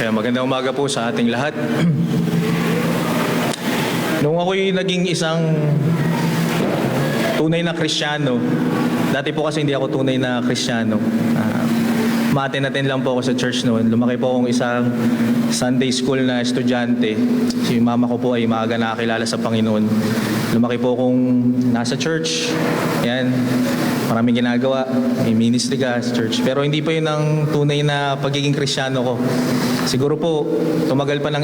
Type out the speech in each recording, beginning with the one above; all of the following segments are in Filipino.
Kaya magandang umaga po sa ating lahat. Nung ako'y naging isang tunay na Kristiyano, dati po kasi hindi ako tunay na Kristiyano. Maaten-aten lang po ako sa church noon. Lumaki po akong isang Sunday school na estudyante. Si mama ko po ay maaga nakakilala sa Panginoon. Lumaki po akong nasa church. Yan. Maraming ginagawa. May ministry ka sa church. Pero hindi pa yun ang tunay na pagiging Kristiyano ko. Siguro po, tumagal pa ng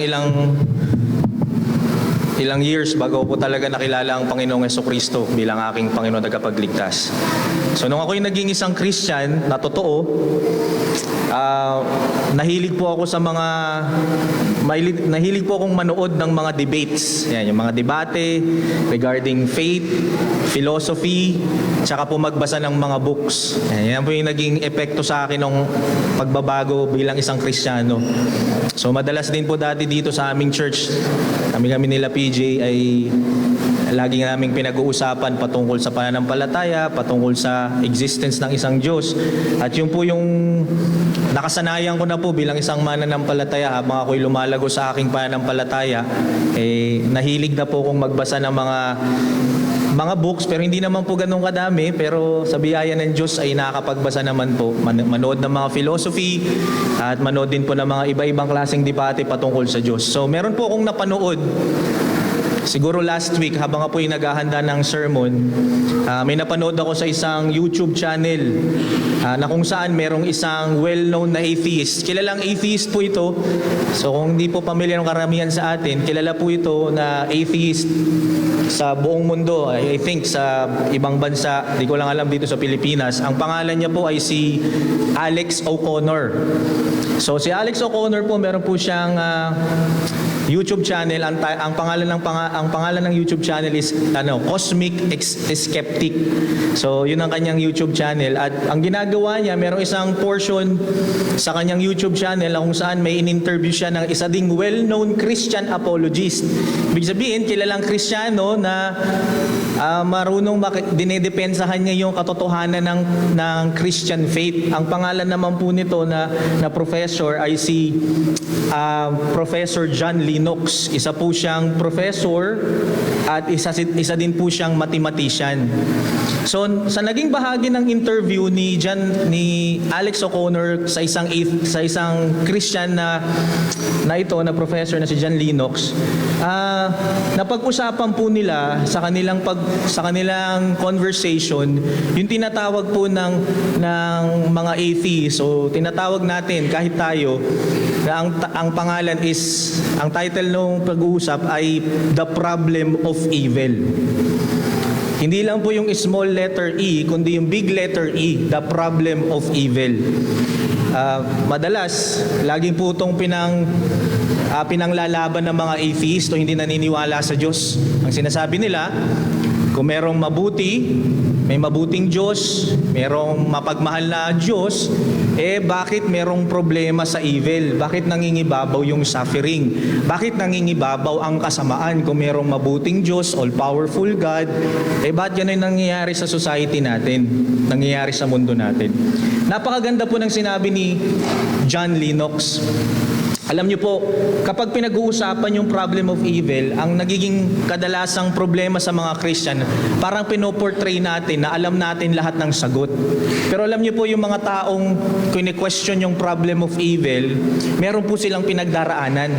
ilang years bago po talaga nakilala ang Panginoong Jesucristo bilang aking Panginoon at tagapagligtas. So nung ako'y naging isang Christian na totoo, nahilig po ako sa nahilig po akong manood ng mga debates. Yan, yung mga debate regarding faith, philosophy, tsaka po magbasa ng mga books. Yan po yung naging epekto sa akin ng pagbabago bilang isang Kristiyano. So madalas din po dati dito sa aming church, kami nila PJ ay lagi naming pinag-uusapan patungkol sa pananampalataya, patungkol sa existence ng isang Diyos. At yun po yung nakasanayan ko na po bilang isang mananampalataya habang ako'y lumalago sa aking pananampalataya. Nahilig na po akong magbasa ng mga books, pero hindi naman po ganun kadami, pero sa biyaya ng Diyos ay nakakapagbasa naman po. Manood ng mga philosophy at manood din po ng mga iba-ibang klaseng debate patungkol sa Diyos. So meron po akong napanood siguro last week habang ako'y naghahanda ng sermon, may napanood ako sa isang YouTube channel na kung saan merong isang well-known na atheist. Kilalang atheist po ito. So kung hindi po pamilyar ng karamihan sa atin, kilala po ito na atheist sa buong mundo. I think sa ibang bansa, di ko lang alam dito sa Pilipinas. Ang pangalan niya po ay si Alex O'Connor. So si Alex O'Connor po, meron po siyang YouTube channel. Ang pangalan ng YouTube channel is Cosmic Skeptic. So yun ang kanyang YouTube channel, at ang ginagawa niya, merong isang portion sa kanyang YouTube channel na kung saan may in-interview siya ng isa ding well-known Christian apologist. Ibig sabihin, kilalang Kristiyano na marunong dinedepensahan niya yung katotohanan ng Christian faith. Ang pangalan naman po nito na professor ay si Professor John Lennox. Isa po siyang professor at isa din po siyang mathematician. So sa naging bahagi ng interview ni Alex O'Connor sa isang Christian na professor na si John Lennox, napag-usapan po nila sa kanilang conversation yung tinatawag po ng mga atheists. So tinatawag natin kahit tayo na ang pangalan is, ang title ng pag-uusap ay The Problem of Evil. Hindi lang po yung small letter E, kundi yung big letter E, the problem of evil. Madalas, laging po itong pinanglalaban ng mga atheist o hindi naniniwala sa Diyos. Ang sinasabi nila, kung merong mabuti, may mabuting Diyos, merong mapagmahal na Diyos, bakit merong problema sa evil? Bakit nangingibabaw yung suffering? Bakit nangingibabaw ang kasamaan kung merong mabuting Diyos, all-powerful God? Bakit yan ay nangyayari sa society natin? Nangyayari sa mundo natin? Napakaganda po ng sinabi ni John Lennox. Alam niyo po, kapag pinag-uusapan yung problem of evil, ang nagiging kadalasang problema sa mga Christian, parang pinoportray natin na alam natin lahat ng sagot. Pero alam niyo po, yung mga taong kine-question yung problem of evil, meron po silang pinagdaraanan.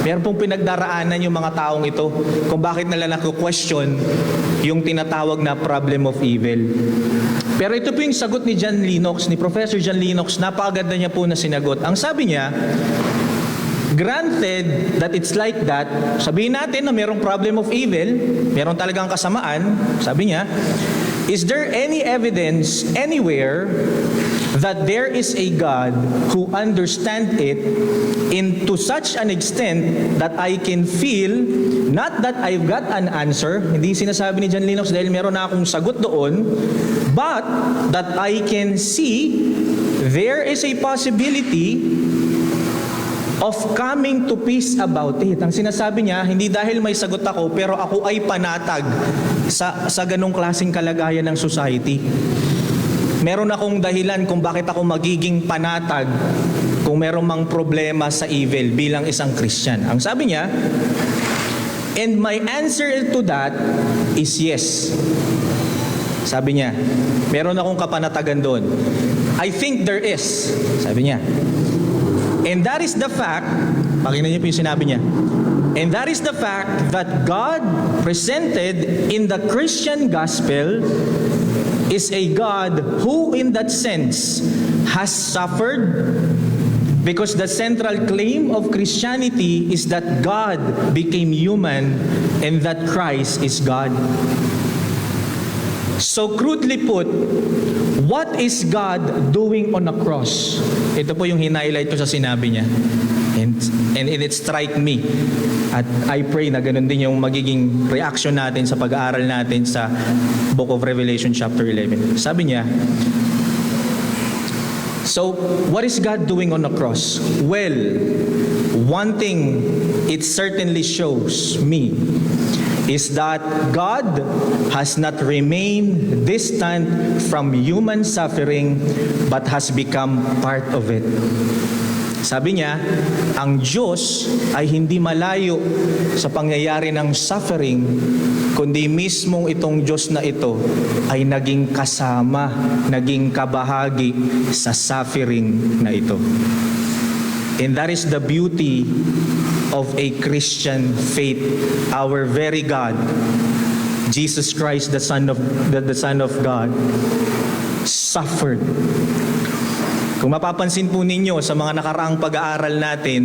Meron pong pinagdaraanan yung mga taong ito kung bakit nila naku-question yung tinatawag na problem of evil. Pero ito po yung sagot ni John Lennox, ni Professor John Lennox, napakaganda niya po na sinagot. Ang sabi niya, granted that it's like that, sabihin natin na merong problem of evil, meron talagang kasamaan, sabi niya, is there any evidence anywhere that there is a God who understands it into such an extent that I can feel, not that I've got an answer, hindi sinasabi ni John Lennox dahil meron na akong sagot doon, but that I can see there is a possibility of coming to peace about it. Ang sinasabi niya, hindi dahil may sagot ako, pero ako ay panatag sa ganong klaseng kalagayan ng society. Meron akong dahilan kung bakit ako magiging panatag kung meron mang problema sa evil bilang isang Christian. Ang sabi niya, and my answer to that is yes. Sabi niya, meron akong kapanatagan doon. I think there is. Sabi niya. And that is the fact, pakinggan niyo po yung sinabi niya. And that is the fact that God presented in the Christian gospel is a God who in that sense has suffered, because the central claim of Christianity is that God became human and that Christ is God. So crudely put, what is God doing on a cross? Ito po yung hinighlight ko sa sinabi niya. And it strike me. At I pray na ganun din yung magiging reaction natin sa pag-aaral natin sa Book of Revelation chapter 11. Sabi niya, so what is God doing on the cross? Well, one thing it certainly shows me is that God has not remained distant from human suffering but has become part of it. Sabi niya, ang Diyos ay hindi malayo sa pangyayari ng suffering, kundi mismong itong Diyos na ito ay naging kasama, naging kabahagi sa suffering na ito. And that is the beauty of a Christian faith. Our very God, Jesus Christ, the Son of God, suffered. Kung mapapansin po ninyo sa mga nakaraang pag-aaral natin,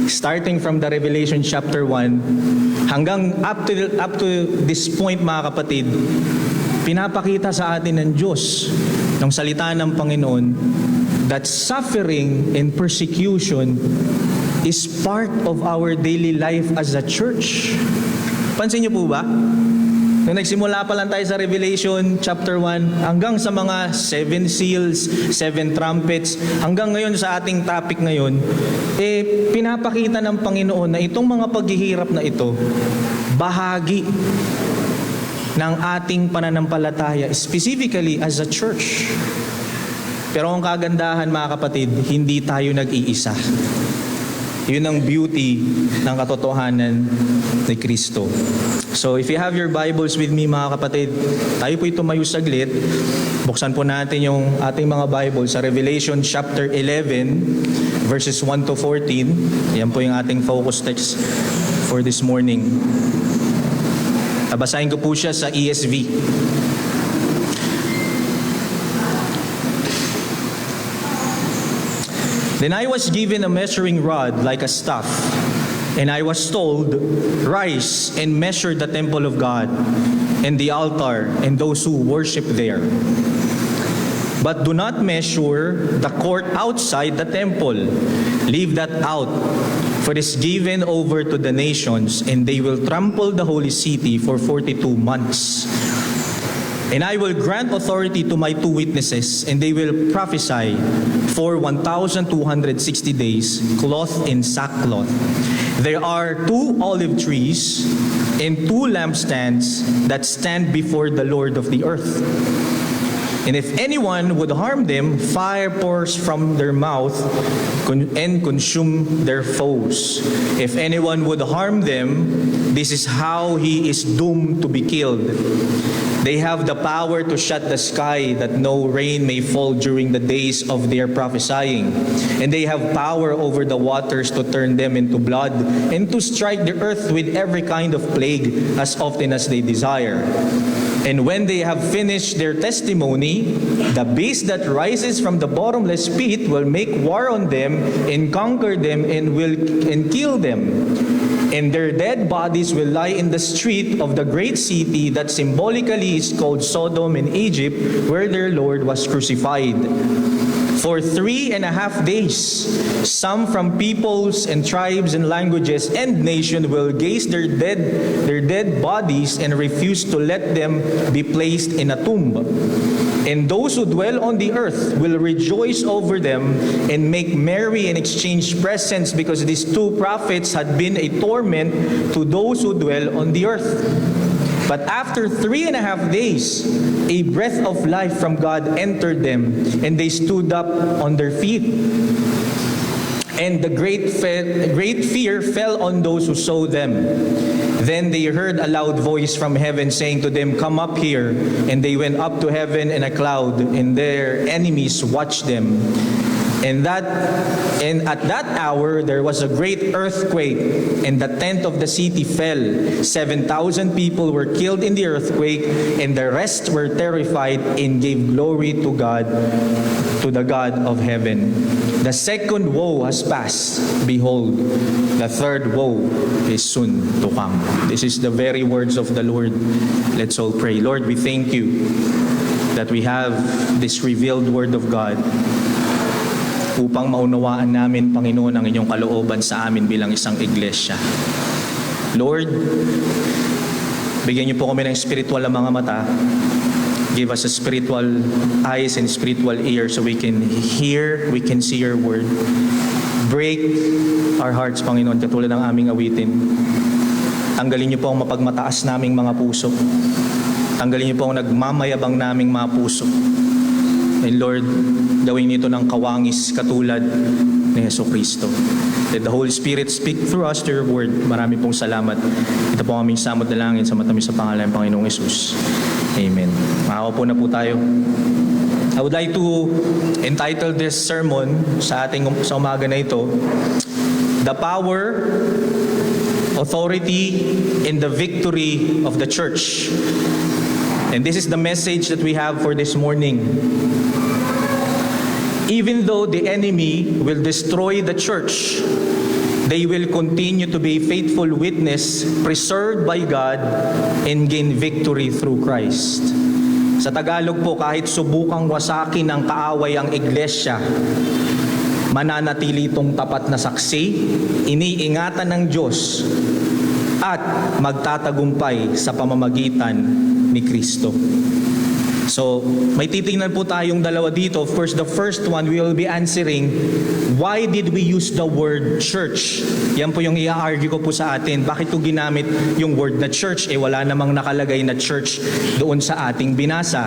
starting from the Revelation chapter 1, hanggang up to this point, mga kapatid, pinapakita sa atin ng Diyos, ng salita ng Panginoon, that suffering and persecution is part of our daily life as a church. Pansin niyo po ba? Nung nagsimula pa lang tayo sa Revelation chapter 1, hanggang sa mga 7 seals, 7 trumpets, hanggang ngayon sa ating topic ngayon, pinapakita ng Panginoon na itong mga paghihirap na ito, bahagi ng ating pananampalataya, specifically as a church. Pero ang kagandahan, mga kapatid, hindi tayo nag-iisa. Yun ang beauty ng katotohanan ni Kristo. So if you have your Bibles with me, mga kapatid, tayo po tumayo saglit. Buksan po natin yung ating mga Bible sa Revelation chapter 11, verses 1 to 14. Yan po yung ating focus text for this morning. Babasahin ko po siya sa ESV. Then I was given a measuring rod like a staff, and I was told, rise and measure the temple of God, and the altar, and those who worship there. But do not measure the court outside the temple. Leave that out, for it is given over to the nations, and they will trample the holy city for 42 months. And I will grant authority to my 2 witnesses, and they will prophesy for 1,260 days, clothed in sackcloth. There are 2 olive trees and 2 lampstands that stand before the Lord of the earth. And if anyone would harm them, fire pours from their mouth and consume their foes. If anyone would harm them, this is how he is doomed to be killed. They have the power to shut the sky that no rain may fall during the days of their prophesying. And they have power over the waters to turn them into blood and to strike the earth with every kind of plague as often as they desire. And when they have finished their testimony, the beast that rises from the bottomless pit will make war on them and conquer them and kill them. And their dead bodies will lie in the street of the great city that symbolically is called Sodom in Egypt, where their Lord was crucified. For 3.5 days, some from peoples and tribes and languages and nations will gaze their dead bodies and refuse to let them be placed in a tomb. And those who dwell on the earth will rejoice over them and make merry and exchange presents, because these 2 prophets had been a torment to those who dwell on the earth. But after 3.5 days, a breath of life from God entered them, and they stood up on their feet. And the great fear fell on those who saw them. Then they heard a loud voice from heaven saying to them, "Come up here." And they went up to heaven in a cloud, and their enemies watched them. And at that hour there was a great earthquake, and the tent of the city fell. 7,000 people were killed in the earthquake, and the rest were terrified and gave glory to God, to the God of heaven. The second woe has passed. Behold, the third woe is soon to come. This is the very words of the Lord. Let's all pray. Lord, we thank you that we have this revealed word of God upang maunawaan namin, Panginoon, ang inyong kalooban sa amin bilang isang iglesia. Lord, bigyan niyo po kami ng spiritual na mga mata. Give us a spiritual eyes and spiritual ears so we can hear, we can see your word. Break our hearts, Panginoon, katulad ng aming awitin. Tanggalin niyo po ang mapagmataas naming mga puso. Tanggalin niyo po ang nagmamayabang naming mga puso. And Lord, gawin nito ng kawangis katulad ni Jesucristo. Let the Holy Spirit speak through us to your word. Marami pong salamat. Ito po aming samot na langin sa matamis sa pangalan ng Panginoong Yesus. Amen. Makawa na po tayo. I would like to entitle this sermon sa umaga na ito, The Power, Authority, and the Victory of the Church. And this is the message that we have for this morning. Even though the enemy will destroy the church, they will continue to be faithful witness, preserved by God, and gain victory through Christ. Sa Tagalog po, kahit subukang wasakin ng kaaway ang iglesia, mananatili itong tapat na saksi, iniingatan ng Diyos, at magtatagumpay sa pamamagitan ni Kristo. So, may titingnan po tayong dalawa dito. Of course, the first one, we will be answering, why did we use the word church? Yan po yung i-argue ko po sa atin. Bakit ko ginamit yung word na church? Wala namang nakalagay na church doon sa ating binasa.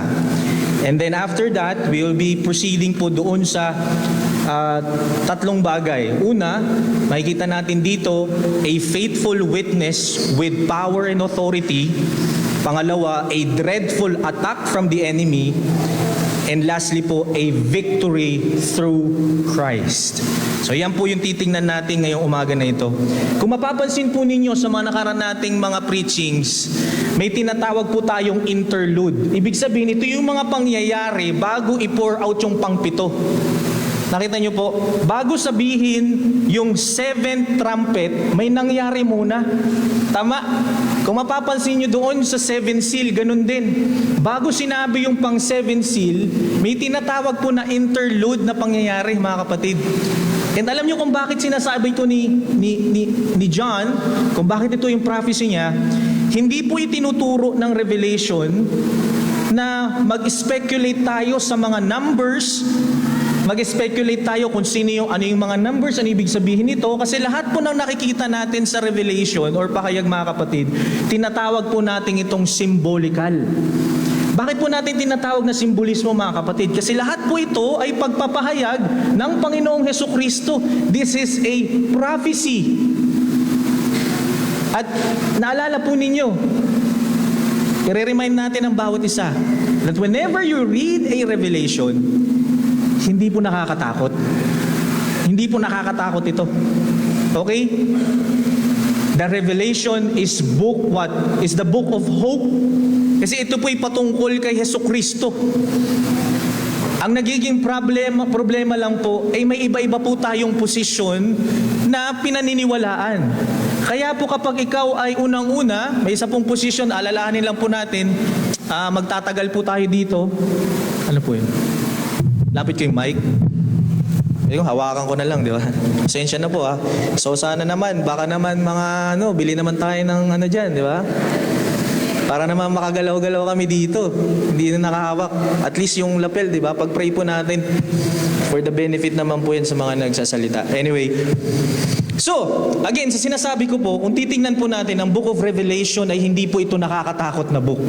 And then after that, we will be proceeding po doon sa tatlong bagay. Una, makikita natin dito, a faithful witness with power and authority. Pangalawa, a dreadful attack from the enemy. And lastly po, a victory through Christ. So yan po yung titingnan natin ngayong umaga na ito. Kung mapapansin po ninyo sa mga nakaraan nating mga preachings, may tinatawag po tayong interlude. Ibig sabihin, ito yung mga pangyayari bago i-pour out yung pangpito. Nakita nyo po, bago sabihin yung seventh trumpet, may nangyari muna. Tama? Kung mapapansin nyo doon sa seven seal, ganun din. Bago sinabi yung pang seven seal, may tinatawag po na interlude na pangyayari, mga kapatid. And alam nyo kung bakit sinasabi ito ni John, kung bakit ito yung prophecy niya, hindi po itinuturo ng Revelation na mag-speculate tayo sa mga numbers, mag-speculate tayo kung ano yung mga numbers, ano ibig sabihin nito, kasi lahat po ng nakikita natin sa Revelation or pakayag mga kapatid, tinatawag po natin itong symbolical. Bakit po natin tinatawag na simbolismo mga kapatid? Kasi lahat po ito ay pagpapahayag ng Panginoong Hesukristo. This is a prophecy. At naalala po ninyo, i-remind natin ang bawat isa that whenever you read a revelation, hindi po nakakatakot. Hindi po nakakatakot ito. Okay? The Revelation is the book of hope. Kasi ito po'y patungkol kay Hesukristo. Ang nagiging problema lang po ay may iba-iba po tayong posisyon na pinaniniwalaan. Kaya po kapag ikaw ay unang-una, may isa pong posisyon, alalahanin lang po natin, magtatagal po tayo dito. Ano po yun? Lapit ko yung mic. Hawakan ko na lang, di ba? Pasensya na po ha. So sana naman, baka naman bili naman tayo ng dyan, di ba? Para naman makagalaw-galaw kami dito. Hindi na nakahawak. At least yung lapel, di ba? Pag-pray po natin. For the benefit naman po yan sa mga nagsasalita. Anyway. So, again, sa sinasabi ko po, kung titingnan po natin, ang Book of Revelation ay hindi po ito nakakatakot na book.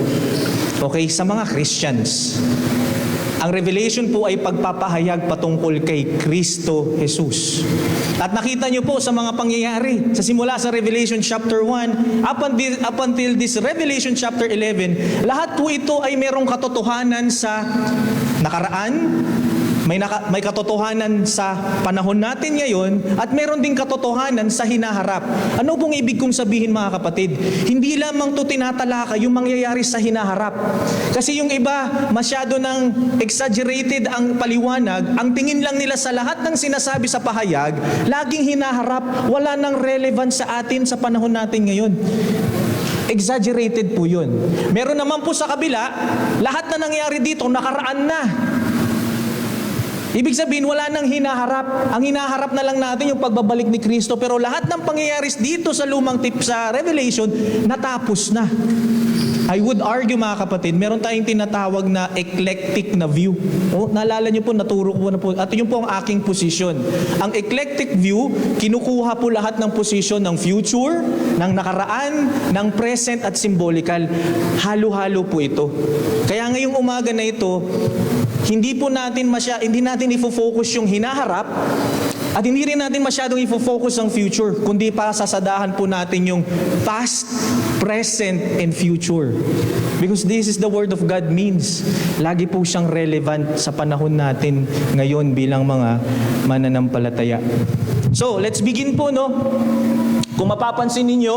Okay? Sa mga Christians. Ang revelation po ay pagpapahayag patungkol kay Kristo Jesus. At nakita niyo po sa mga pangyayari, sa simula sa Revelation chapter 1, up until this Revelation chapter 11, lahat po ito ay merong katotohanan sa nakaraan, may katotohanan sa panahon natin ngayon, at meron ding katotohanan sa hinaharap. Ano pong ibig kong sabihin, mga kapatid? Hindi lamang to tinatalakay yung mangyayari sa hinaharap. Kasi yung iba, masyado ng exaggerated ang paliwanag, ang tingin lang nila sa lahat ng sinasabi sa pahayag, laging hinaharap, wala nang relevance sa atin sa panahon natin ngayon. Exaggerated po yun. Meron naman po sa kabila, lahat na nangyari dito, nakaraan na. Ibig sabihin, wala nang hinaharap. Ang hinaharap na lang natin yung pagbabalik ni Kristo. Pero lahat ng pangyayaris dito sa sa Revelation, natapos na. I would argue, mga kapatid, meron tayong tinatawag na eclectic na view. Naalala niyo po, naturo ko na po. At yun po ang aking posisyon. Ang eclectic view, kinukuha po lahat ng posisyon ng future, ng nakaraan, ng present at symbolical. Halo-halo po ito. Kaya ngayong umaga na ito, hindi natin ifo-focus yung hinaharap, at hindi rin natin masyadong ifo-focus ang future, kundi pasasadahan po natin yung past, present, and future. Because this is the Word of God means. Lagi po siyang relevant sa panahon natin ngayon bilang mga mananampalataya. So, let's begin po, no? Kung mapapansin ninyo,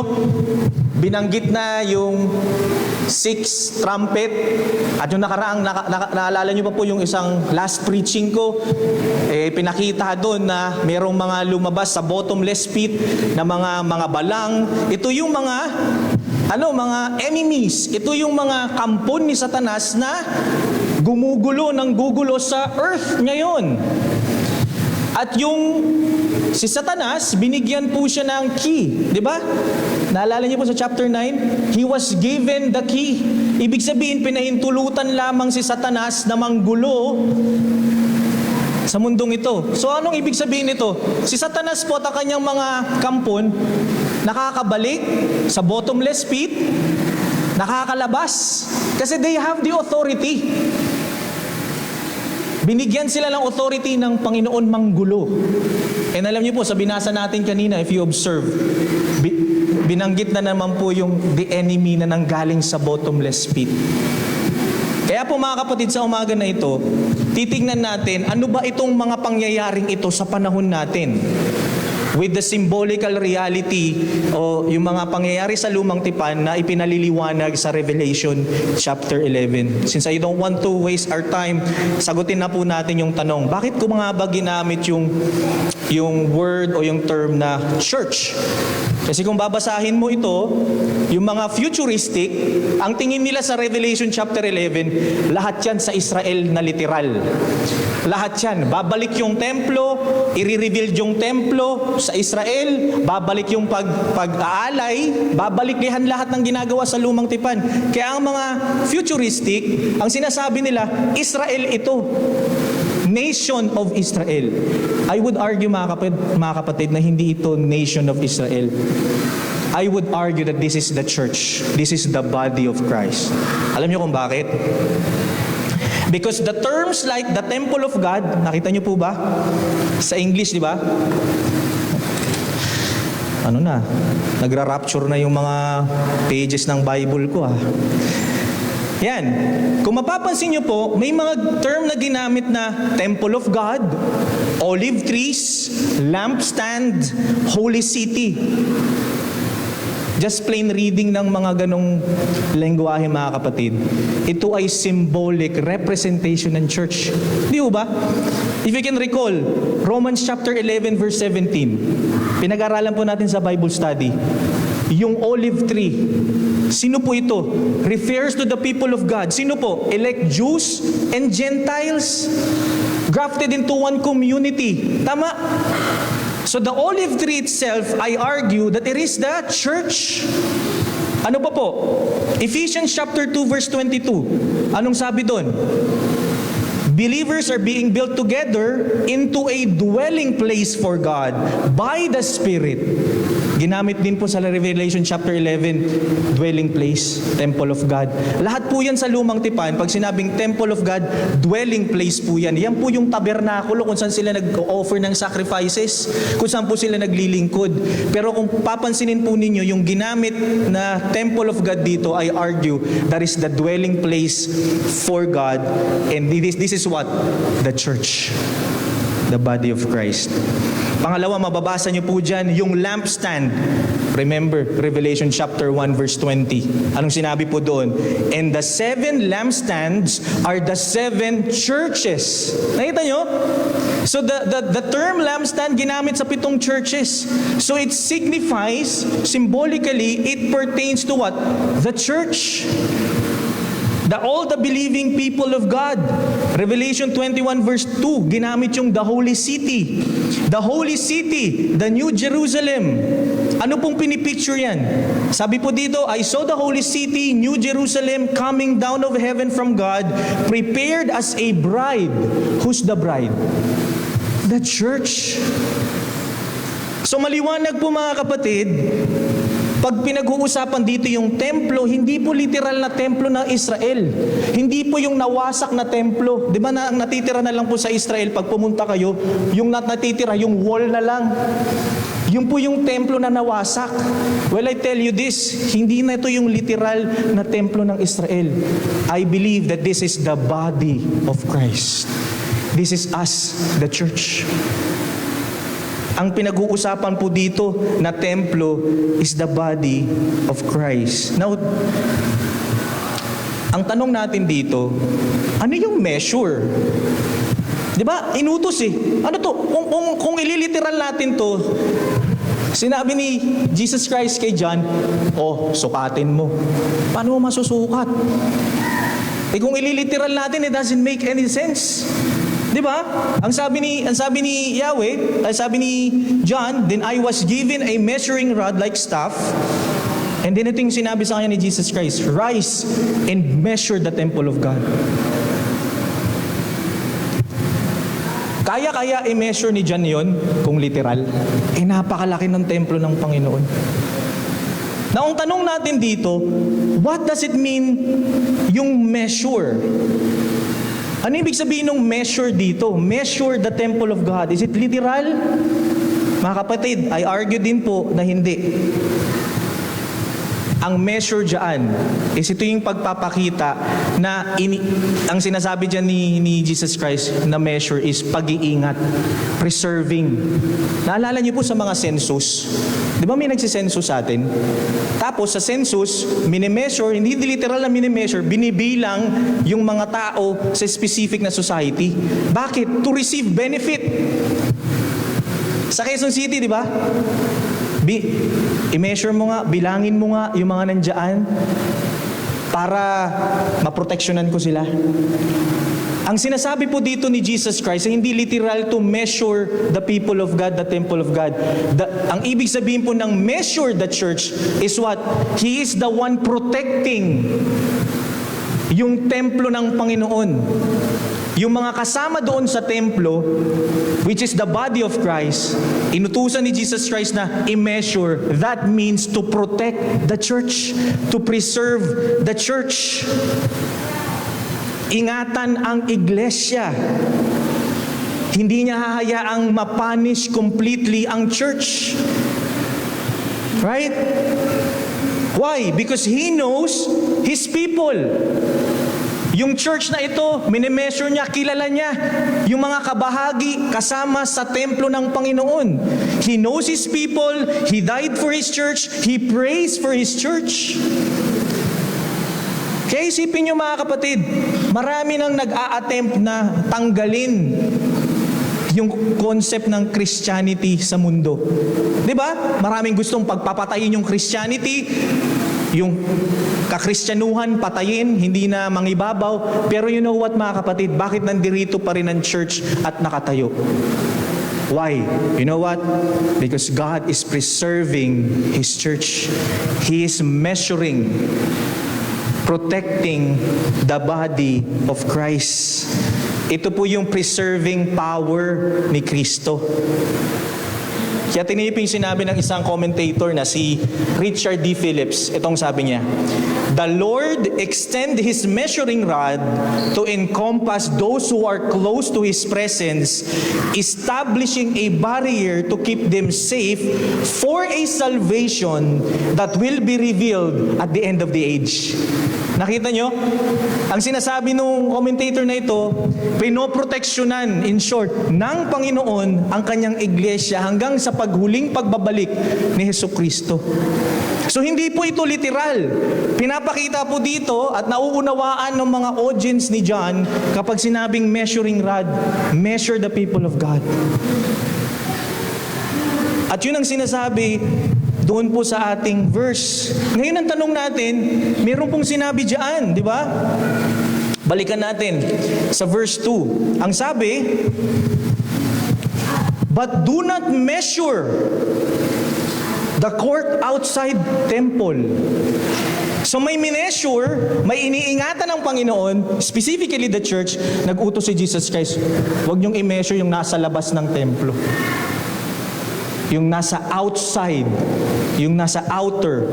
binanggit na yung 6 trumpet, at yung nakaraang naalala nyo pa po yung isang last preaching ko, pinakita doon na merong mga lumabas sa bottomless pit na mga balang. Ito yung mga enemies, ito yung mga kampon ni Satanas na gumugulo sa earth ngayon. At yung si Satanas, binigyan po siya ng key, di ba? Naalala niyo po sa chapter 9, he was given the key. Ibig sabihin, pinahintulutan lamang si Satanas na manggulo sa mundong ito. So anong ibig sabihin nito? Si Satanas po at ang kanyang mga kampon, nakakabalik sa bottomless pit, nakakalabas, kasi they have the authority. Binigyan sila ng authority ng Panginoon manggulo. And alam niyo po, sa binasa natin kanina, if you observe, binanggit na naman po yung the enemy na nanggaling sa bottomless pit. Kaya po, mga kapatid, sa umaga na ito, titingnan natin, ano ba itong mga pangyayaring ito sa panahon natin? With the symbolical reality o yung mga pangyayari sa lumang tipan na ipinaliliwanag sa Revelation chapter 11. Since I don't want to waste our time, sagutin na po natin yung tanong, bakit ko nga ba ginamit yung word o yung term na church? Kasi kung babasahin mo ito, yung mga futuristic, ang tingin nila sa Revelation chapter 11, lahat yan sa Israel na literal. Lahat yan. Babalik yung templo, i-reveal yung templo sa Israel, babalik yung pag-aalay, babalik lihan lahat ng ginagawa sa lumang tipan. Kaya ang mga futuristic, ang sinasabi nila, Israel ito. Nation of Israel. I would argue, mga kapatid, na hindi ito nation of Israel. I would argue that this is the church. This is the body of Christ. Alam niyo kung bakit? Because the terms like the temple of God, nakita niyo po ba? Sa English, di ba? Nagra-rapture na yung mga pages ng Bible ko, Yan. Kung mapapansin niyo po, may mga term na ginamit na temple of God, olive trees, lampstand, holy city. Just plain reading ng mga ganong lengguwahe, mga kapatid. Ito ay symbolic representation ng church. Di ba? If you can recall, Romans chapter 11 verse 17. Pinag-aralan po natin sa Bible study. Yung olive tree, sino po ito? Refers to the people of God. Sino po? Elect Jews and Gentiles, grafted into one community. Tama? So the olive tree itself, I argue that it is the church. Ano pa po? Ephesians chapter 2 verse 22. Anong sabi doon? Believers are being built together into a dwelling place for God by the Spirit. Ginamit din po sa Revelation chapter 11, dwelling place, temple of God. Lahat po yan sa lumang tipan, pag sinabing temple of God, dwelling place po yan. Yan po yung tabernakulo kung saan sila nag-offer ng sacrifices, kung saan po sila naglilingkod. Pero kung papansinin po ninyo, yung ginamit na temple of God dito, I argue, that is the dwelling place for God. And this is what? The church. The body of Christ. Pangalawa, mababasa niyo po dyan yung lampstand. Remember, Revelation chapter 1 verse 20. Anong sinabi po doon? And the 7 lampstands are the 7 churches. Nakita nyo? So the term lampstand ginamit sa 7 churches. So it signifies, symbolically, it pertains to what? The church. All the believing people of God. Revelation 21 verse 2, ginamit yung the holy city. The holy city, the New Jerusalem. Ano pong pinipicture yan? Sabi po dito, I saw the holy city, New Jerusalem, coming down of heaven from God, prepared as a bride. Who's the bride? The church. So maliwanag po mga kapatid, pag pinag-uusapan dito yung templo, hindi po literal na templo ng Israel. Hindi po yung nawasak na templo. Di ba na ang natitira na lang po sa Israel, pag pumunta kayo, yung natitira, yung wall na lang. Yun po yung templo na nawasak. Well, I tell you this, hindi na ito yung literal na templo ng Israel. I believe that this is the body of Christ. This is us, the church. Ang pinag-uusapan po dito na templo is the body of Christ. Now, ang tanong natin dito, ano yung measure? Di ba? Inutos eh. Ano to? Kung ililiteral natin to, sinabi ni Jesus Christ kay John, sukatin mo. Paano mo masusukat? Kung ililiteral natin, it doesn't make any sense. Di ba? Ang sabi ni Yahweh, sabi ni John, then I was given a measuring rod like staff. And then ito yung sinabi sa kanya ni Jesus Christ, rise and measure the temple of God. Kaya i-measure ni John yon kung literal. Napakalaki ng templo ng Panginoon. Na ang tanong natin dito, what does it mean yung measure? Ano ibig sabihin ng measure dito? Measure the temple of God. Is it literal? Mga kapatid, I argue din po na hindi. Ang measure dyan is ito yung pagpapakita na ang sinasabi dyan ni Jesus Christ na measure is pag-iingat, preserving. Naalala niyo po sa mga census, di ba may nagsisensus sa atin? Tapos sa census, minimeasure, hindi literal na minimeasure, binibilang yung mga tao sa specific na society. Bakit? To receive benefit. Sa Quezon City, di ba? I-measure mo nga, bilangin mo nga yung mga nandiyan para maproteksyonan ko sila. Ang sinasabi po dito ni Jesus Christ ay hindi literal to measure the people of God, the temple of God. Ang ibig sabihin po ng measure the church is what? He is the one protecting yung templo ng Panginoon. Yung mga kasama doon sa templo, which is the body of Christ, inutusan ni Jesus Christ na i-measure. That means to protect the church, to preserve the church. Ingatan ang iglesia. Hindi niya hahayaang mapunish completely ang church. Right? Why? Because He knows His people. Yung church na ito, minimeasure niya, kilala niya yung mga kabahagi kasama sa templo ng Panginoon. He knows His people, He died for His church, He prays for His church. Kaya isipin niyo mga kapatid, marami nang nag-a-attempt na tanggalin yung concept ng Christianity sa mundo. Di ba? Maraming gustong pagpapatayin yung Christianity, yung kakristyanuhan, patayin, hindi na mangibabaw. Pero you know what mga kapatid, bakit nandirito pa rin ang church at nakatayo? Why? You know what? Because God is preserving His church. He is measuring, protecting the body of Christ. Ito po yung preserving power ni Kristo. Kaya tiniping sinabi ng isang commentator na si Richard D. Phillips, itong sabi niya, "The Lord extend His measuring rod to encompass those who are close to His presence, establishing a barrier to keep them safe for a salvation that will be revealed at the end of the age." Nakita nyo? Ang sinasabi nung commentator na ito, pinoproteksyonan, in short, ng Panginoon ang kanyang iglesia hanggang sa paghuling pagbabalik ni Hesukristo. So hindi po ito literal. Pinapakita po dito at nauunawaan ng mga audience ni John kapag sinabing measuring rod, measure the people of God. At yun ang sinasabi doon po sa ating verse. Ngayon ang tanong natin, meron pong sinabi diyan, di ba? Balikan natin sa verse 2. Ang sabi, "But do not measure the court outside temple." So may mineasure, may iniingatan ng Panginoon, specifically the church, nag-utos si Jesus Christ, huwag niyong i-measure yung nasa labas ng templo. Yung nasa outside, yung nasa outer.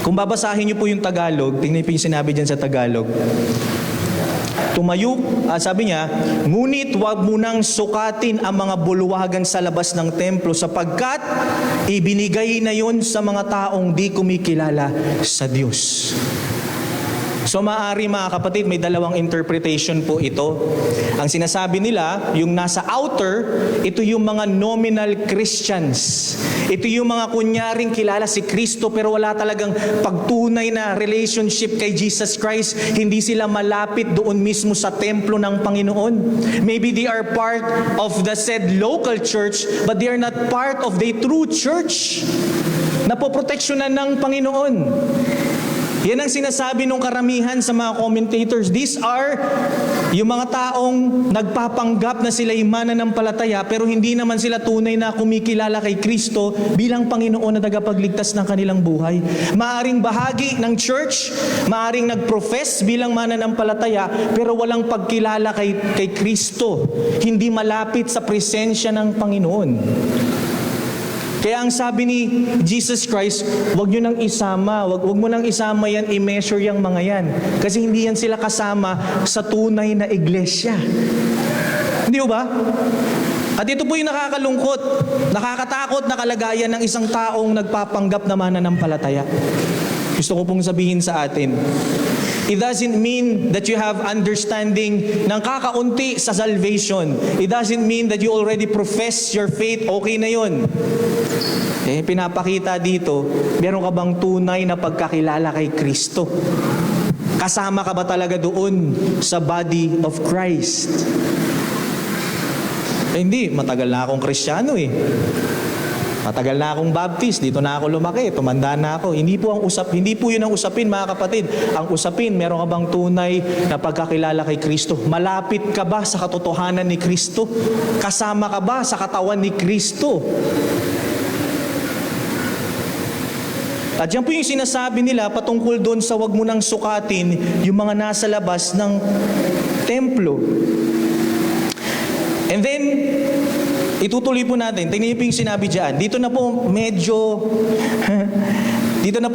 Kung babasahin niyo po yung Tagalog, tingnan niyo po yung sinabi dyan sa Tagalog. Tumayo, sabi niya, "Ngunit huwag mo nang sukatin ang mga bulwagan sa labas ng templo sapagkat ibinigay na yon sa mga taong di kumikilala sa Diyos." So maaari mga kapatid, may dalawang interpretation po ito. Ang sinasabi nila, yung nasa outer, ito yung mga nominal Christians. Ito yung mga kunyaring kilala si Kristo pero wala talagang pagtunay na relationship kay Jesus Christ. Hindi sila malapit doon mismo sa templo ng Panginoon. Maybe they are part of the said local church but they are not part of the true church na poproteksyonan ng Panginoon. Yan ang sinasabi ng karamihan sa mga commentators. These are yung mga taong nagpapanggap na sila mananampalataya pero hindi naman sila tunay na kumikilala kay Kristo bilang Panginoon na tagapagligtas ng kanilang buhay. Maaring bahagi ng church, maaring nagprofess bilang mananampalataya pero walang pagkilala kay Kristo. Hindi malapit sa presensya ng Panginoon. Kaya ang sabi ni Jesus Christ, wag nyo nang isama, wag mo nang isama yan, i-measure yung mga yan. Kasi hindi yan sila kasama sa tunay na iglesia. Hindi ba? At ito po yung nakakalungkot, nakakatakot na kalagayan ng isang taong nagpapanggap na mananampalataya. Gusto ko pong sabihin sa atin, it doesn't mean that you have understanding ng kakaunti sa salvation. It doesn't mean that you already profess your faith, okay na yun. Pinapakita dito, meron ka bang tunay na pagkakilala kay Kristo? Kasama ka ba talaga doon sa body of Christ? Hindi, matagal na akong Kristiyano Matagal na akong Baptist, dito na ako lumaki, tumanda na ako. Hindi po yun ang usapin mga kapatid. Ang usapin, meron ka bang tunay na pagkakilala kay Kristo? Malapit ka ba sa katotohanan ni Kristo? Kasama ka ba sa katawan ni Kristo? At yan po yung sinasabi nila patungkol doon sa wag mo nang sukatin yung mga nasa labas ng templo. And then, itutuloy po natin. Tingnan niyo po yung sinabi dyan. Dito na po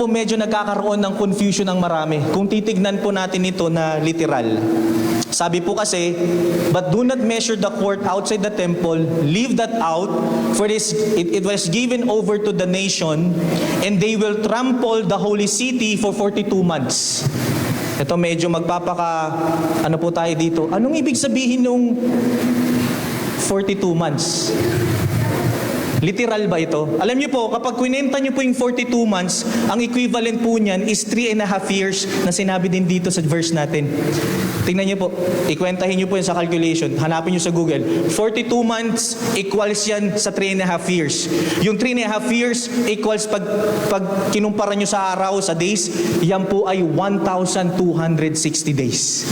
medyo nagkakaroon ng confusion ng marami. Kung titignan po natin ito na literal. Sabi po kasi, "But do not measure the court outside the temple, leave that out, for it was given over to the nation, and they will trample the holy city for 42 months. Ito medyo ano po tayo dito. Anong ibig sabihin nung 42 months? Literal ba ito? Alam niyo po, kapag kwinenta niyo po yung 42 months, ang equivalent po niyan is 3.5 years na sinabi din dito sa verse natin. Tingnan niyo po, ikwentahin niyo po yan sa calculation. Hanapin niyo sa Google. 42 months equals yan sa 3.5 years. Yung 3.5 years equals pag kinumpara niyo sa araw, sa days, yan po ay 1,260 days.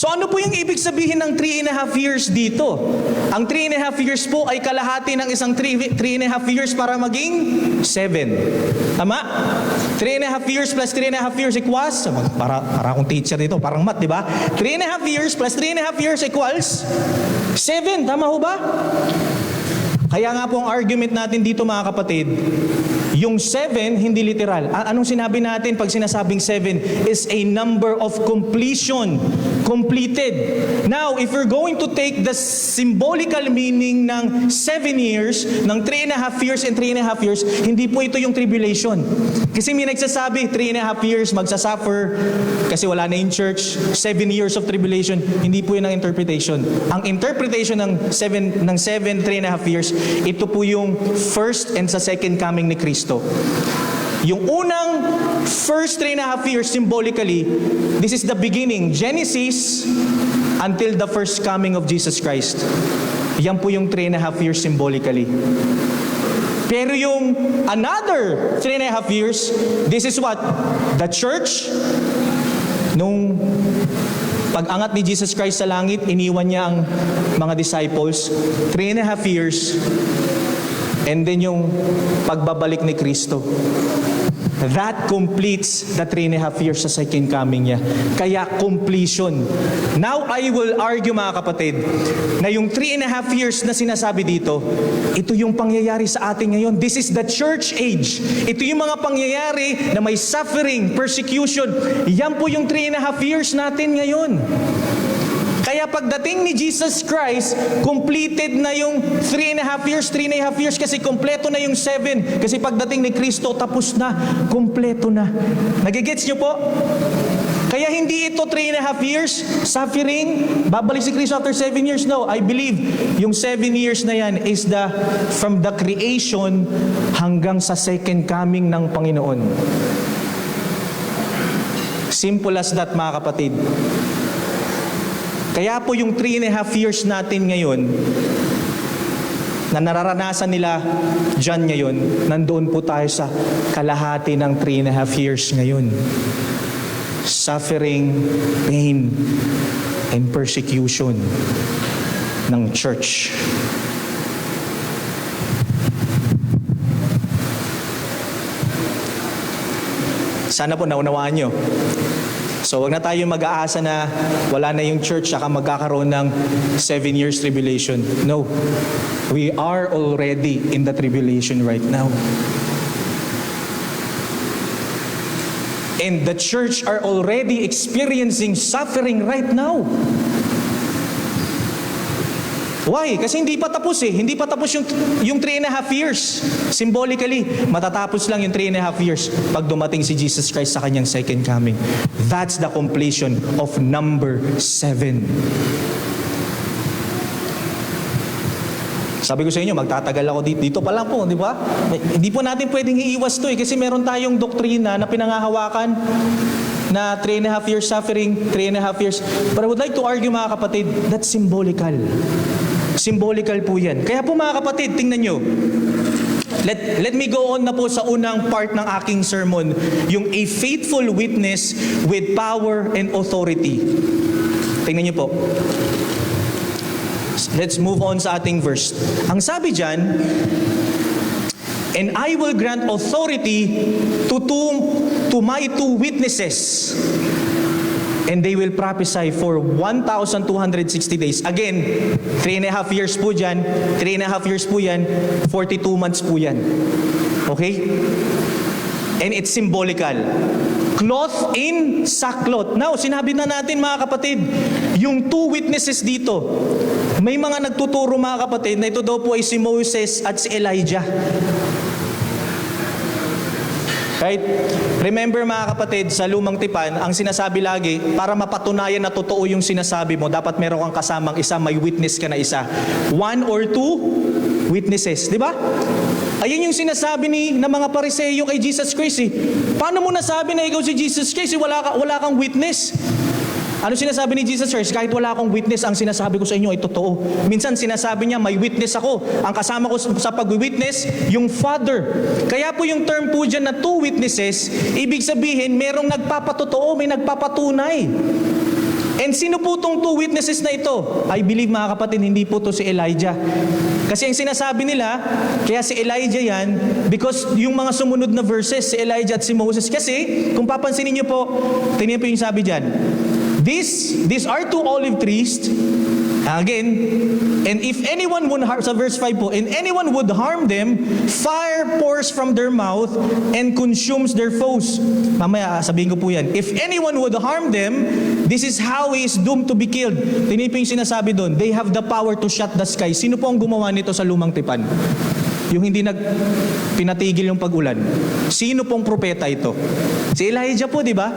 So ano po yung ibig sabihin ng 3.5 years dito? Ang 3.5 years po ay kalahati ng isang 3.5 years para maging 7. Tama? 3.5 years plus 3.5 years equals, para akong teacher dito, parang math, di ba? 3.5 years plus 3.5 years equals 7. Tama ho ba? Kaya nga po ang argument natin dito mga kapatid, yung 7 hindi literal. Anong sinabi natin pag sinasabing 7 is a number of completion. Completed. Now, if we're going to take the symbolical meaning ng 7 years, ng 3.5 years and 3.5 years, hindi po ito yung tribulation. Kasi may nagsasabi, 3.5 years magsasuffer kasi wala na in church, 7 years of tribulation. Hindi po yun ang interpretation. Ang interpretation ng 3.5 years, ito po yung first and sa second coming ni Kristo. Yung unang first 3.5 years symbolically, this is the beginning, Genesis until the first coming of Jesus Christ. Yan po yung 3.5 years symbolically. Pero yung another 3.5 years, this is what? The church, nung pag-angat ni Jesus Christ sa langit, iniwan niya ang mga disciples, 3.5 years, and then yung pagbabalik ni Kristo. That completes the 3.5 years sa second coming niya. Kaya completion. Now, I will argue mga kapatid, na yung 3.5 years na sinasabi dito, ito yung pangyayari sa atin ngayon. This is the church age. Ito yung mga pangyayari na may suffering, persecution. Yan po yung 3.5 years natin ngayon. Kaya pagdating ni Jesus Christ, completed na yung 3.5 years kasi kompleto na yung 7. Kasi pagdating ni Kristo, tapos na, kompleto na. Nagigets nyo po? Kaya hindi ito 3.5 years, suffering, babalik si Kristo after 7 years. No, I believe yung 7 years na yan is from the creation hanggang sa second coming ng Panginoon. Simple as that mga kapatid. Kaya po yung 3.5 years natin ngayon, na nararanasan nila dyan ngayon, nandoon po tayo sa kalahati ng 3.5 years ngayon. Suffering, pain, and persecution ng church. Sana po naunawaan nyo. So wag na tayo mag-aasa na wala na yung church saka magkakaroon ng 7 years tribulation. No. We are already in the tribulation right now. And the church are already experiencing suffering right now. Why? Kasi hindi pa tapos eh. Hindi pa tapos yung 3.5 years. Symbolically, matatapos lang yung 3.5 years pag dumating si Jesus Christ sa kanyang second coming. That's the completion of number 7. Sabi ko sa inyo, magtatagal ako dito. Dito pa lang po, di ba? Hindi po natin pwedeng iiwas to eh. Kasi meron tayong doktrina na pinangahawakan na 3.5 years suffering, 3.5 years. But I would like to argue mga kapatid, that's symbolical. Symbolical po yan. Kaya po mga kapatid, tingnan nyo. Let me go on na po sa unang part ng aking sermon, yung a faithful witness with power and authority. Tingnan nyo po. Let's move on sa ating verse. Ang sabi dyan, and I will grant authority to my 2 witnesses, and they will prophesy for 1,260 days. Again, 3.5 years po dyan, 3.5 years po yan, 42 months po yan. Okay? And it's symbolical. Cloth in sackcloth. Now, sinabi na natin mga kapatid, yung 2 witnesses dito, may mga nagtuturo mga kapatid na ito daw po ay si Moses at si Elijah. Right? Remember mga kapatid, sa lumang tipan, ang sinasabi lagi, para mapatunayan na totoo yung sinasabi mo, dapat meron kang kasamang isa, may witness ka na isa. 1 or 2 witnesses. Di ba? Ayun yung sinasabi ng mga Pariseyo kay Jesus Christ. Paano mo nasabi na ikaw si Jesus Christ? Wala kang witness. Ano sinasabi ni Jesus Christ? Kahit wala akong witness, ang sinasabi ko sa inyo ay totoo. Minsan sinasabi niya, may witness ako. Ang kasama ko sa pag-witness, yung Father. Kaya po yung term po dyan na 2 witnesses, ibig sabihin, merong nagpapatotoo, may nagpapatunay. And sino po tong 2 witnesses na ito? I believe mga kapatid, hindi po to si Elijah. Kasi ang sinasabi nila, kaya si Elijah yan, because yung mga sumunod na verses, si Elijah at si Moses. Kasi, kung papansinin niyo po, tingnan po yung sabi dyan. These are 2 olive trees. Again, and if anyone would harm, sa verse 5 po, and anyone would harm them, fire pours from their mouth and consumes their foes. Mamaya, sabihin ko po yan. If anyone would harm them, this is how he is doomed to be killed. Tinipin yung sinasabi doon, they have the power to shut the sky. Sino po ang gumawa nito sa lumang tipan? Yung hindi pinatigil yung pag-ulan. Sino pong propeta ito? Si Elijah po, di ba?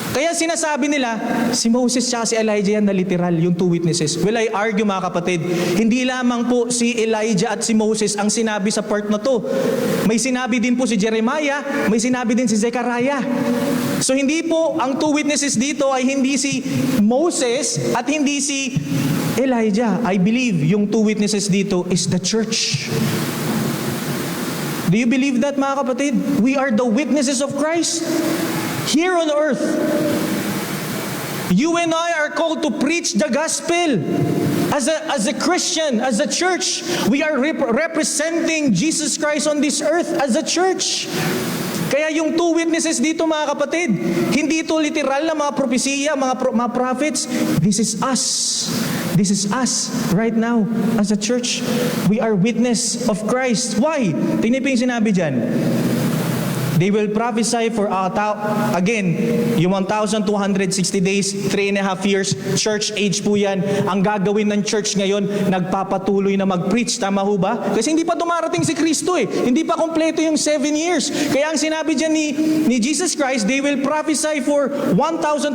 Kaya sinasabi nila, si Moses at si Elijah yan na literal, yung 2 witnesses. Well, I argue mga kapatid, hindi lamang po si Elijah at si Moses ang sinabi sa part na to. May sinabi din po si Jeremiah, may sinabi din si Zechariah. So hindi po, ang 2 witnesses dito ay hindi si Moses at hindi si Elijah. I believe yung 2 witnesses dito is the church. Do you believe that mga kapatid? We are the witnesses of Christ. Here on earth, you and I are called to preach the gospel. As a Christian, as a church, we are representing Jesus Christ on this earth as a church. Kaya yung 2 witnesses dito mga kapatid, hindi ito literal na mga propesiya, mga prophets. This is us. This is us right now as a church. We are witness of Christ. Why? Tingnan po yung sinabi dyan. They will prophesy for, again, yung 1,260 days, 3.5 years, church age po yan. Ang gagawin ng church ngayon, nagpapatuloy na mag-preach. Tama ho ba? Kasi hindi pa dumarating si Kristo eh. Hindi pa kompleto yung 7 years. Kaya ang sinabi dyan ni Jesus Christ, they will prophesy for 1,260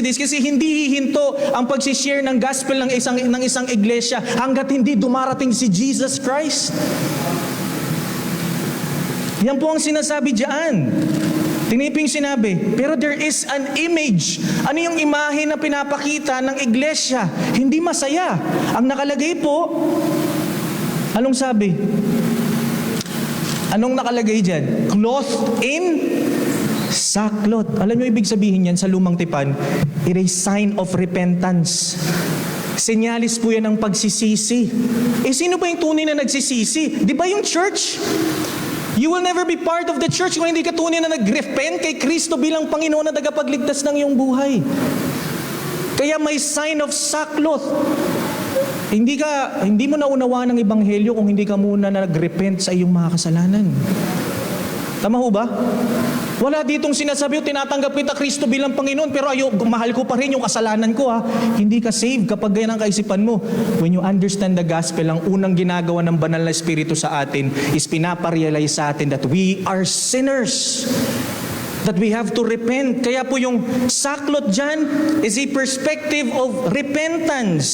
days kasi hindi hihinto ang pag-share ng gospel ng isang iglesia hanggat hindi dumarating si Jesus Christ. Yan po ang sinasabi diyan. Tingnan po yung sinabi. Pero there is an image. Ano yung imahe na pinapakita ng iglesia? Hindi masaya. Ang nakalagay po, anong sabi? Anong nakalagay diyan? Clothed in sackcloth. Alam niyo ibig sabihin yan sa lumang tipan? It is sign of repentance. Senyalis po yan ng pagsisisi. Sino ba yung tunay na nagsisisi? Di ba yung church? You will never be part of the church kung hindi ka tunay na nag-repent kay Kristo bilang Panginoon na tagapagligtas ng iyong buhay. Kaya may sign of sackcloth. Hindi mo naunawaan ng ebanghelyo kung hindi ka muna nag-repent sa iyong mga kasalanan. Tama ho ba? Wala ditong sinasabi, tinatanggap kita Kristo bilang Panginoon, pero mahal ko pa rin yung kasalanan ko ha. Hindi ka saved kapag ganyan ang kaisipan mo. When you understand the gospel, ang unang ginagawa ng banal na Espiritu sa atin is pinaparealize sa atin that we are sinners. That we have to repent. Kaya po yung sackcloth dyan is a perspective of repentance.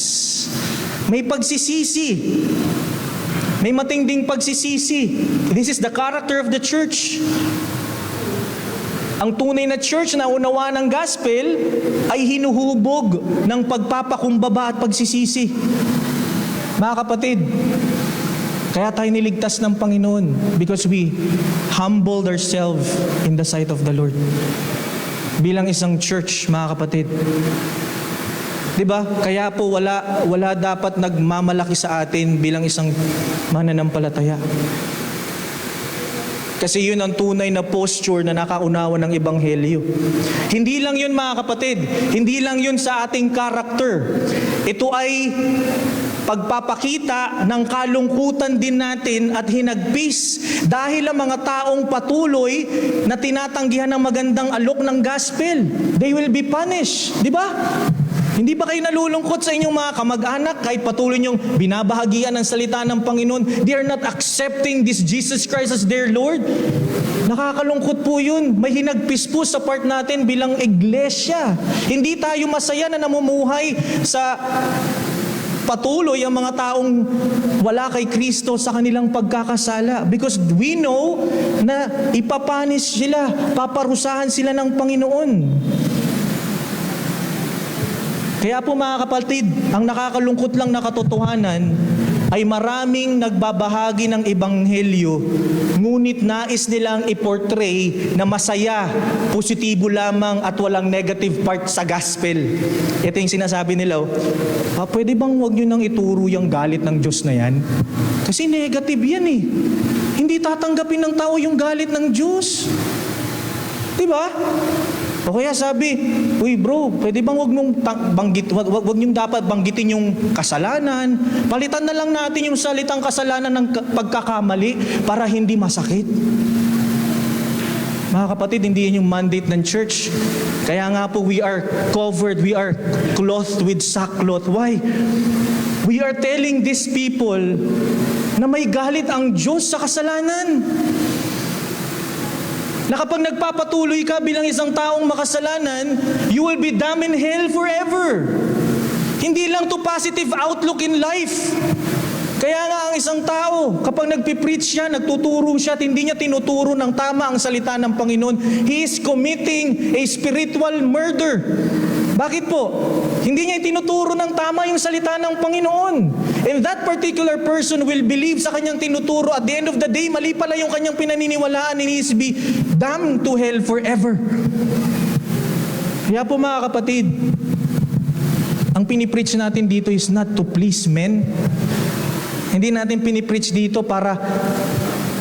May pagsisisi. May matinding pagsisisi. This is the character of the church. Ang tunay na church na unawa ng gospel ay hinuhubog ng pagpapakumbaba at pagsisisi. Mga kapatid, kaya tayo niligtas ng Panginoon because we humbled ourselves in the sight of the Lord. Bilang isang church, mga kapatid. Diba? Kaya po wala dapat nagmamalaki sa atin bilang isang mananampalataya. Kasi yun ang tunay na posture na nakaunawa ng Ebanghelyo. Hindi lang yun mga kapatid, hindi lang yun sa ating character. Ito ay pagpapakita ng kalungkutan din natin at hinagpis dahil ang mga taong patuloy na tinatanggihan ng magandang alok ng gospel, they will be punished. Di ba? Hindi ba kayo nalulungkot sa inyong mga kamag-anak kahit patuloy niyong binabahagian ang salita ng Panginoon? They are not accepting this Jesus Christ as their Lord. Nakakalungkot po yun. May hinagpis po sa part natin bilang iglesia. Hindi tayo masaya na namumuhay sa patuloy ang mga taong wala kay Kristo sa kanilang pagkakasala. Because we know na ipapanis sila, paparusahan sila ng Panginoon. Kaya po mga kapatid, ang nakakalungkot lang na katotohanan, ay maraming nagbabahagi ng ebanghelyo, ngunit nais nilang i-portray na masaya, positibo lamang at walang negative part sa gospel. Ito yung sinasabi nila, pwede bang wag nyo nang ituro yung galit ng Diyos na yan? Kasi negative yan eh. Hindi tatanggapin ng tao yung galit ng Diyos. Diba? O kaya sabi, uy bro, pwede bang wag niyong dapat banggitin yung kasalanan? Palitan na lang natin yung salitang kasalanan ng pagkakamali para hindi masakit. Mga kapatid, hindi yan yung mandate ng church. Kaya nga po, we are covered, we are clothed with sackcloth. Why? We are telling these people na may galit ang Diyos sa kasalanan. Na kapag nagpapatuloy ka bilang isang taong makasalanan, you will be damned in hell forever. Hindi lang to positive outlook in life. Kaya nga ang isang tao, kapag nagpipreach siya, nagtuturo siya at hindi niya tinuturo ng tama ang salita ng Panginoon, he is committing a spiritual murder. Bakit po? Hindi niya tinuturo ng tama yung salita ng Panginoon. And that particular person will believe sa kanyang tinuturo. At the end of the day, mali pala yung kanyang pinaniniwalaan, and he is be damned to hell forever. Kaya po mga kapatid, ang pinipreach natin dito is not to please men. Hindi natin pinipreach dito para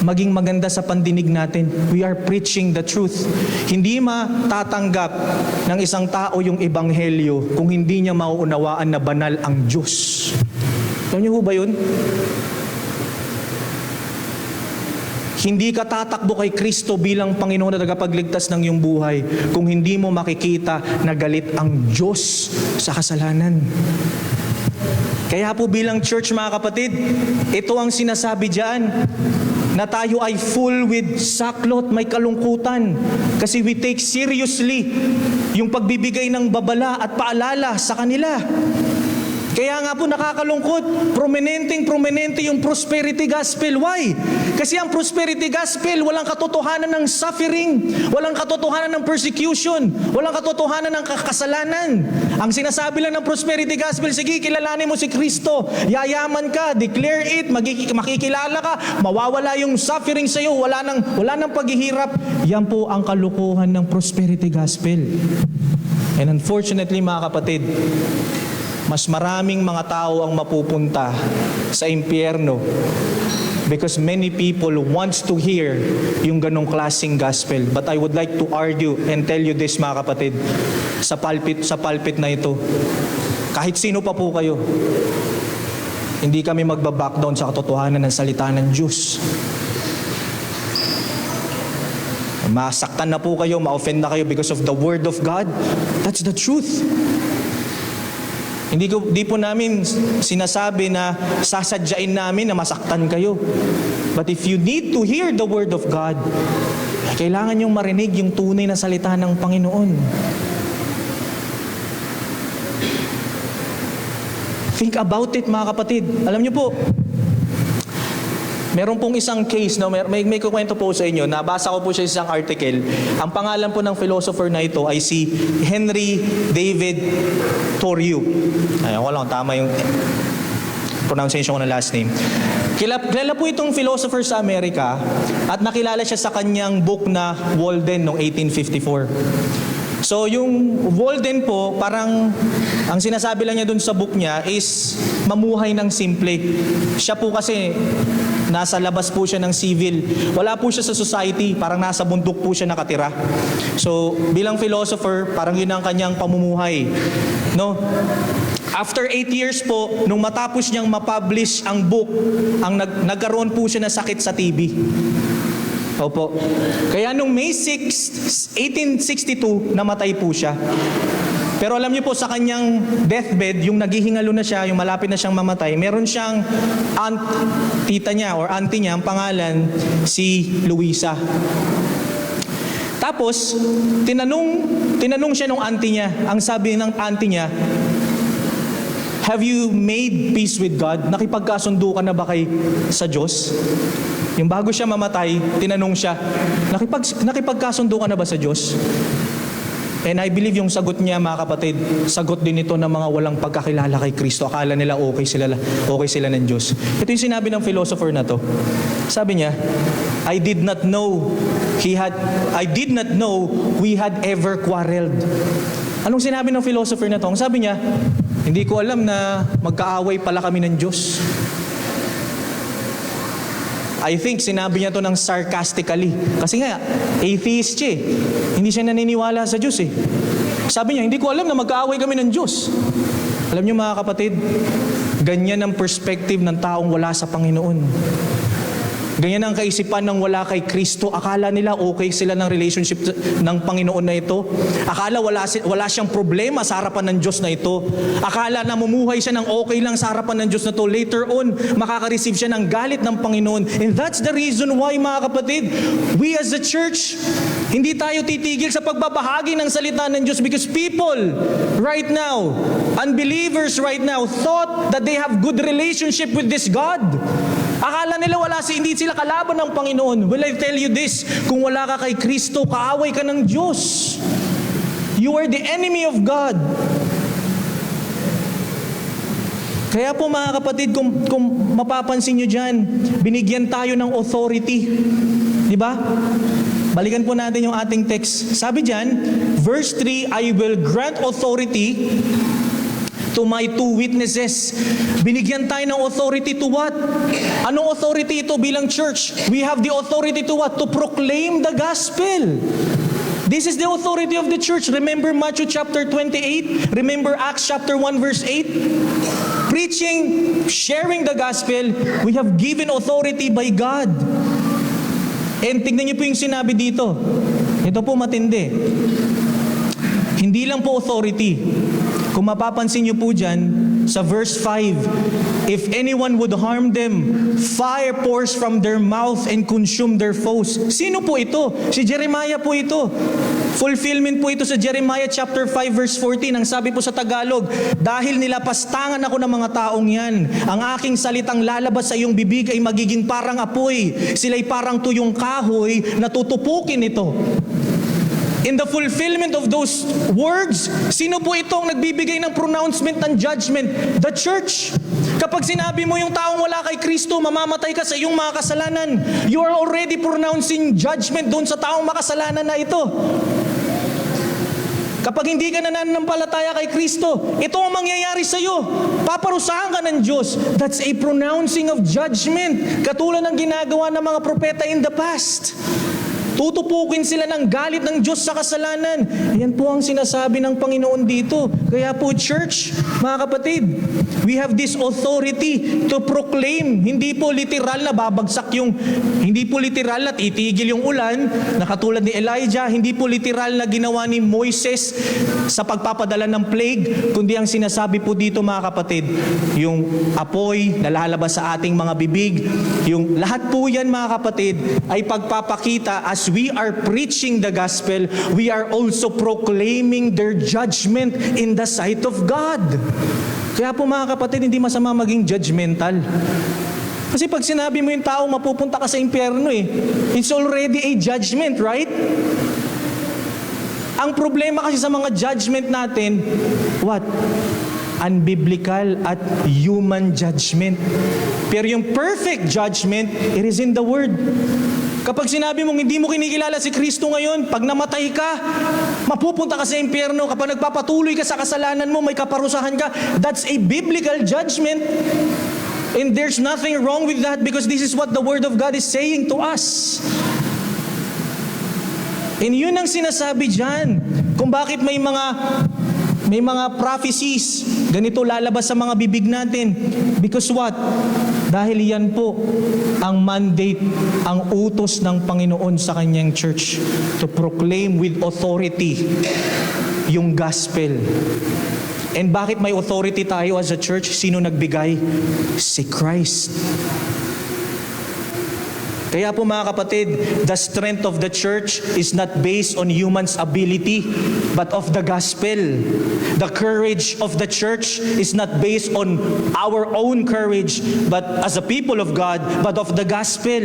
maging maganda sa pandinig natin. We are preaching the truth. Hindi matatanggap ng isang tao yung ebanghelyo kung hindi niya mauunawaan na banal ang Diyos. Alam niyo ho ba yun? Hindi ka tatakbo kay Kristo bilang Panginoon na tagapagligtas ng iyong buhay kung hindi mo makikita na galit ang Diyos sa kasalanan. Kaya po bilang church mga kapatid, ito ang sinasabi diyan, na tayo ay full with sackcloth, may kalungkutan. Kasi we take seriously yung pagbibigay ng babala at paalala sa kanila. Kaya nga po nakakalungkot, prominente yung prosperity gospel. Why? Kasi ang prosperity gospel, walang katotohanan ng suffering, walang katotohanan ng persecution, walang katotohanan ng kasalanan. Ang sinasabi lang ng prosperity gospel, sige, kilalanin mo si Kristo, yayaman ka, declare it, makikilala ka, mawawala yung suffering sa iyo, wala nang paghihirap. Yan po ang kalukuhan ng prosperity gospel. And unfortunately mga kapatid, mas maraming mga tao ang mapupunta sa impyerno because many people wants to hear yung ganong klaseng gospel. But I would like to argue and tell you this mga kapatid, sa pulpit na ito, kahit sino pa po kayo, hindi kami magbaback down sa katotohanan ng salita ng Diyos. Masaktan na po kayo, ma-offend na kayo because of the Word of God. That's the truth. Hindi po namin sinasabi na sasadyain namin na masaktan kayo. But if you need to hear the Word of God, kailangan niyong marinig yung tunay na salita ng Panginoon. Think about it mga kapatid. Alam niyo po, meron pong isang case, no, may kukwento po sa inyo, nabasa ko po siya sa isang article. Ang pangalan po ng philosopher na ito ay si Henry David Thoreau. Ayun, walang tama yung pronunciation ko ng last name. Kilala po itong philosopher sa Amerika at nakilala siya sa kanyang book na Walden noong 1854. So yung Walden po, parang ang sinasabi lang niya dun sa book niya is mamuhay ng simple. Siya po kasi nasa labas po siya ng civil. Wala po siya sa society, parang nasa bundok po siya nakatira. So bilang philosopher, parang yun ang kanyang pamumuhay. No? After 8 years po, nung matapos niyang mapublish ang book, nagkaroon po siya na sakit sa TB. Opo. Kaya nung May 6, 1862, namatay po siya. Pero alam niyo po, sa kanyang deathbed, yung naghihingalo na siya, yung malapit na siyang mamatay, meron siyang tita niya or auntie niya, ang pangalan, si Luisa. Tapos, tinanong siya nung auntie niya, ang sabi ng auntie niya, have you made peace with God? Nakipagkasundo ka na ba sa Diyos? Yung bago siya mamatay, tinanong siya, nakipagkasundo ka na ba sa Diyos? And I believe yung sagot niya, mga kapatid, sagot din ito ng mga walang pagkakilala kay Kristo. Akala nila okay sila ng Diyos. Ito yung sinabi ng philosopher na to. Sabi niya, I did not know we had ever quarreled. Anong sinabi ng philosopher na to? Ang sabi niya, hindi ko alam na magkaaway pala kami ng Diyos. I think sinabi niya to ng sarcastically. Kasi nga, atheist siya eh. Hindi siya naniniwala sa Diyos eh. Sabi niya, hindi ko alam na magkaaway kami ng Diyos. Alam niyo mga kapatid, ganyan ang perspective ng taong wala sa Panginoon. Ganyan ang kaisipan ng wala kay Kristo. Akala nila okay sila ng relationship ng Panginoon na ito. Akala wala siyang problema sa harapan ng Diyos na ito. Akala namumuhay siya ng okay lang sa harapan ng Diyos na ito. Later on, makaka-receive siya ng galit ng Panginoon. And that's the reason why, mga kapatid, we as a church, hindi tayo titigil sa pagbabahagi ng salita ng Diyos because people right now, unbelievers right now, thought that they have good relationship with this God. Akala nila hindi sila kalaban ng Panginoon. Will I tell you this? Kung wala ka kay Kristo, kaaway ka ng Diyos. You are the enemy of God. Kaya po mga kapatid, kung mapapansin nyo dyan, binigyan tayo ng authority. Di ba? Balikan po natin yung ating text. Sabi dyan, verse 3, I will grant authority to my two witnesses. Binigyan tayo ng authority to what? Anong authority ito bilang church? We have the authority to what? To proclaim the gospel. This is the authority of the church. Remember Matthew chapter 28? Remember Acts chapter 1 verse 8? Preaching, sharing the gospel, we have given authority by God. And tignan niyo po yung sinabi dito. Ito po matindi. Hindi lang po authority. Kung mapapansin niyo po dyan, sa verse 5, if anyone would harm them, fire pours from their mouth and consume their foes. Sino po ito? Si Jeremiah po ito. Fulfillment po ito sa Jeremiah chapter 5 verse 14. Ang sabi po sa Tagalog, dahil nilapastangan ako ng mga taong yan, ang aking salitang lalabas sa iyong bibig ay magiging parang apoy. Sila'y parang tuyong kahoy na tutupukin ito. In the fulfillment of those words, sino po itong nagbibigay ng pronouncement ng judgment? The church. Kapag sinabi mo yung taong wala kay Kristo, mamamatay ka sa iyong mga kasalanan, you are already pronouncing judgment doon sa taong makasalanan na ito. Kapag hindi ka nananampalataya kay Kristo, ito ang mangyayari sa iyo. Paparusahan ka ng Diyos. That's a pronouncing of judgment. Katulad ng ginagawa ng mga propeta in the past. Tutupukin sila ng galit ng Diyos sa kasalanan. Yan po ang sinasabi ng Panginoon dito. Kaya po church, mga kapatid, we have this authority to proclaim. Hindi po literal na babagsak hindi po literal na titigil yung ulan, na katulad ni Elijah, hindi po literal na ginawa ni Moises sa pagpapadala ng plague, kundi ang sinasabi po dito mga kapatid, yung apoy na lalabas sa ating mga bibig, yung lahat po yan mga kapatid ay pagpapakita as we are preaching the gospel, we are also proclaiming their judgment in the sight of God. Kaya po mga kapatid, hindi masama maging judgmental. Kasi pag sinabi mo yung tao, mapupunta ka sa impyerno it's already a judgment, right? Ang problema kasi sa mga judgment natin, what? Unbiblical at human judgment. Pero yung perfect judgment, it is in the Word. Kapag sinabi mong hindi mo kinikilala si Kristo ngayon, pag namatay ka, mapupunta ka sa impyerno. Kapag nagpapatuloy ka sa kasalanan mo, may kaparusahan ka. That's a biblical judgment. And there's nothing wrong with that because this is what the Word of God is saying to us. And yun ang sinasabi dyan. Kung bakit may mga prophecies, ganito lalabas sa mga bibig natin. Because what? Dahil yan po ang mandate, ang utos ng Panginoon sa kanyang church to proclaim with authority yung gospel. And bakit may authority tayo as a church? Sino nagbigay? Si Christ. Kaya po mga kapatid, the strength of the church is not based on human's ability, but of the gospel. The courage of the church is not based on our own courage, but as a people of God, but of the gospel.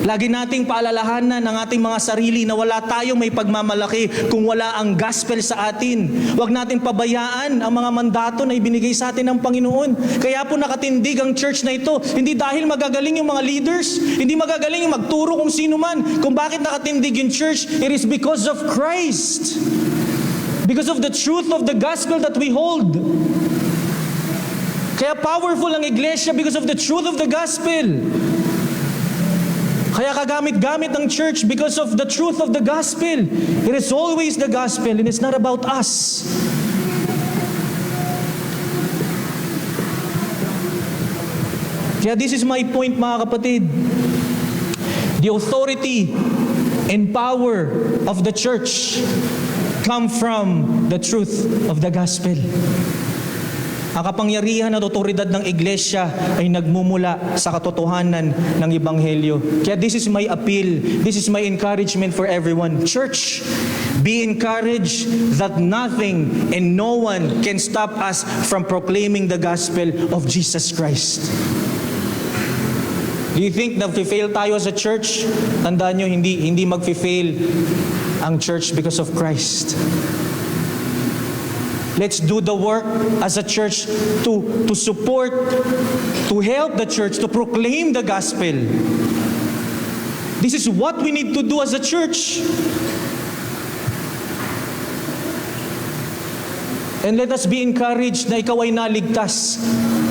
Lagi nating paalalahanan ng ating mga sarili na wala tayong may pagmamalaki kung wala ang gospel sa atin. Huwag natin pabayaan ang mga mandato na ibinigay sa atin ng Panginoon. Kaya po nakatindig ang church na ito, hindi dahil magagaling yung mga leaders, hindi magagaling yung magturo kung sino man. Kung bakit nakatindig yung church, it is because of Christ. Because of the truth of the gospel that we hold. Kaya powerful ang iglesia because of the truth of the gospel. Kaya kagamit-gamit ang church because of the truth of the gospel. It is always the gospel and it's not about us. Kaya this is my point mga kapatid. The authority and power of the church come from the truth of the gospel. Ang kapangyarihan at otoridad ng iglesia ay nagmumula sa katotohanan ng Ebanghelyo. Kaya this is my appeal, this is my encouragement for everyone. Church, be encouraged that nothing and no one can stop us from proclaiming the gospel of Jesus Christ. Do you think na fail tayo as a church? Tandaan nyo, hindi mag-fail ang church because of Christ. Let's do the work as a church to support, to help the church, to proclaim the gospel. This is what we need to do as a church. And let us be encouraged na ikaw ay naligtas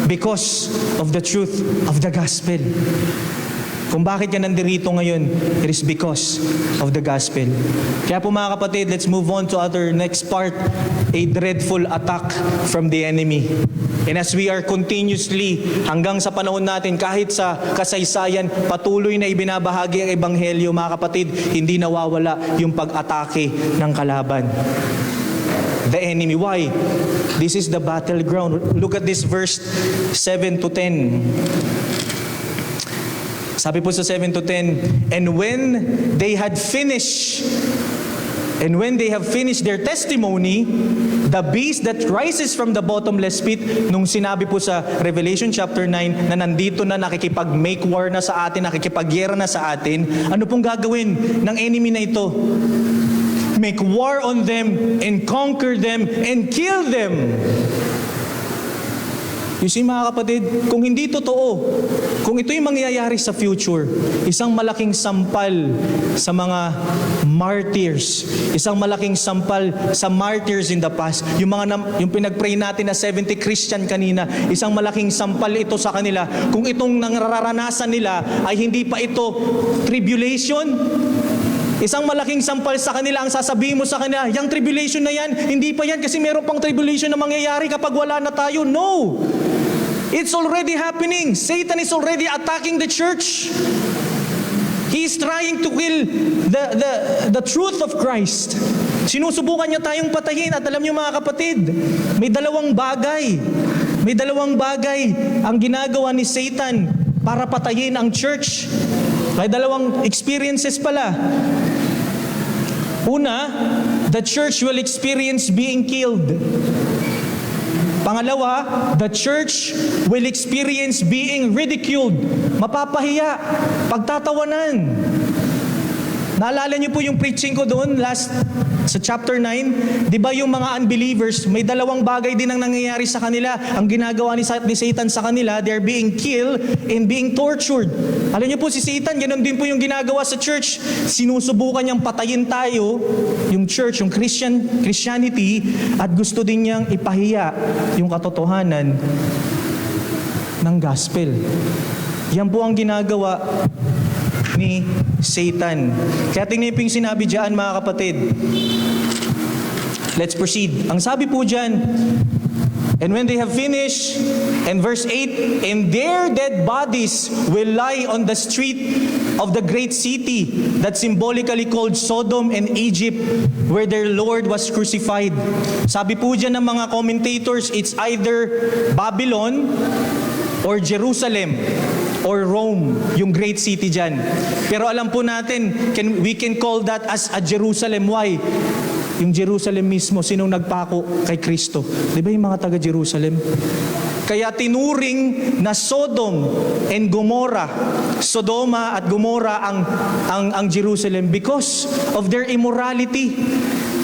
because of the truth of the gospel. Kung bakit ka nandirito ngayon, it is because of the gospel. Kaya po mga kapatid, let's move on to our next part, a dreadful attack from the enemy. And as we are continuously, hanggang sa panahon natin, kahit sa kasaysayan, patuloy na ibinabahagi ang Ebanghelyo, mga kapatid, hindi nawawala yung pag-atake ng kalaban. The enemy. Why? This is the battleground. Look at this verse 7 to 10. Sabi po sa 7 to 10, and when they have finished their testimony, the beast that rises from the bottomless pit, nung sinabi po sa Revelation chapter 9 na nandito na nakikipag-make war na sa atin, nakikipagyera na sa atin, ano pong gagawin ng enemy na ito? Make war on them and conquer them and kill them. You see mga kapatid, kung hindi totoo, kung ito'y mangyayari sa future, isang malaking sampal sa mga martyrs, isang malaking sampal sa martyrs in the past, yung pinag-pray natin na 70 Christian kanina, isang malaking sampal ito sa kanila. Kung itong nararanasan nila ay hindi pa ito tribulation, isang malaking sampal sa kanila ang sasabihin mo sa kanila, yung tribulation na yan, hindi pa yan kasi meron pang tribulation na mangyayari kapag wala na tayo. No! It's already happening. Satan is already attacking the church. He is trying to kill the truth of Christ. Sinusubukan niya tayong patayin at alam niyo mga kapatid, may dalawang bagay ang ginagawa ni Satan para patayin ang church. May dalawang experiences pala. Una, the church will experience being killed. Pangalawa, the church will experience being ridiculed. Mapapahiya, pagtatawanan. Naalala niyo po yung preaching ko doon sa chapter 9, di ba yung mga unbelievers, may dalawang bagay din ang nangyayari sa kanila. Ang ginagawa ni Satan sa kanila, they're being killed and being tortured. Alam niyo po si Satan, ganoon din po yung ginagawa sa church. Sinusubukan niyang patayin tayo, yung church, yung Christianity, at gusto din niyang ipahiya yung katotohanan ng gospel. Yan po ang ginagawa ni Satan. Kaya tingnan po yung sinabi dyan mga kapatid. Let's proceed. Ang sabi po dyan, and when they have finished, and verse 8, and their dead bodies will lie on the street of the great city that symbolically called Sodom and Egypt, where their Lord was crucified. Sabi po dyan ng mga commentators, it's either Babylon or Jerusalem. or Rome, yung great city dyan. Pero alam po natin, we can call that as a Jerusalem. Why? Yung Jerusalem mismo, sinong nagpako kay Kristo? Di ba yung mga taga-Jerusalem? Kaya tinuring na Sodom and Gomorrah, Sodoma at Gomorrah ang Jerusalem because of their immorality,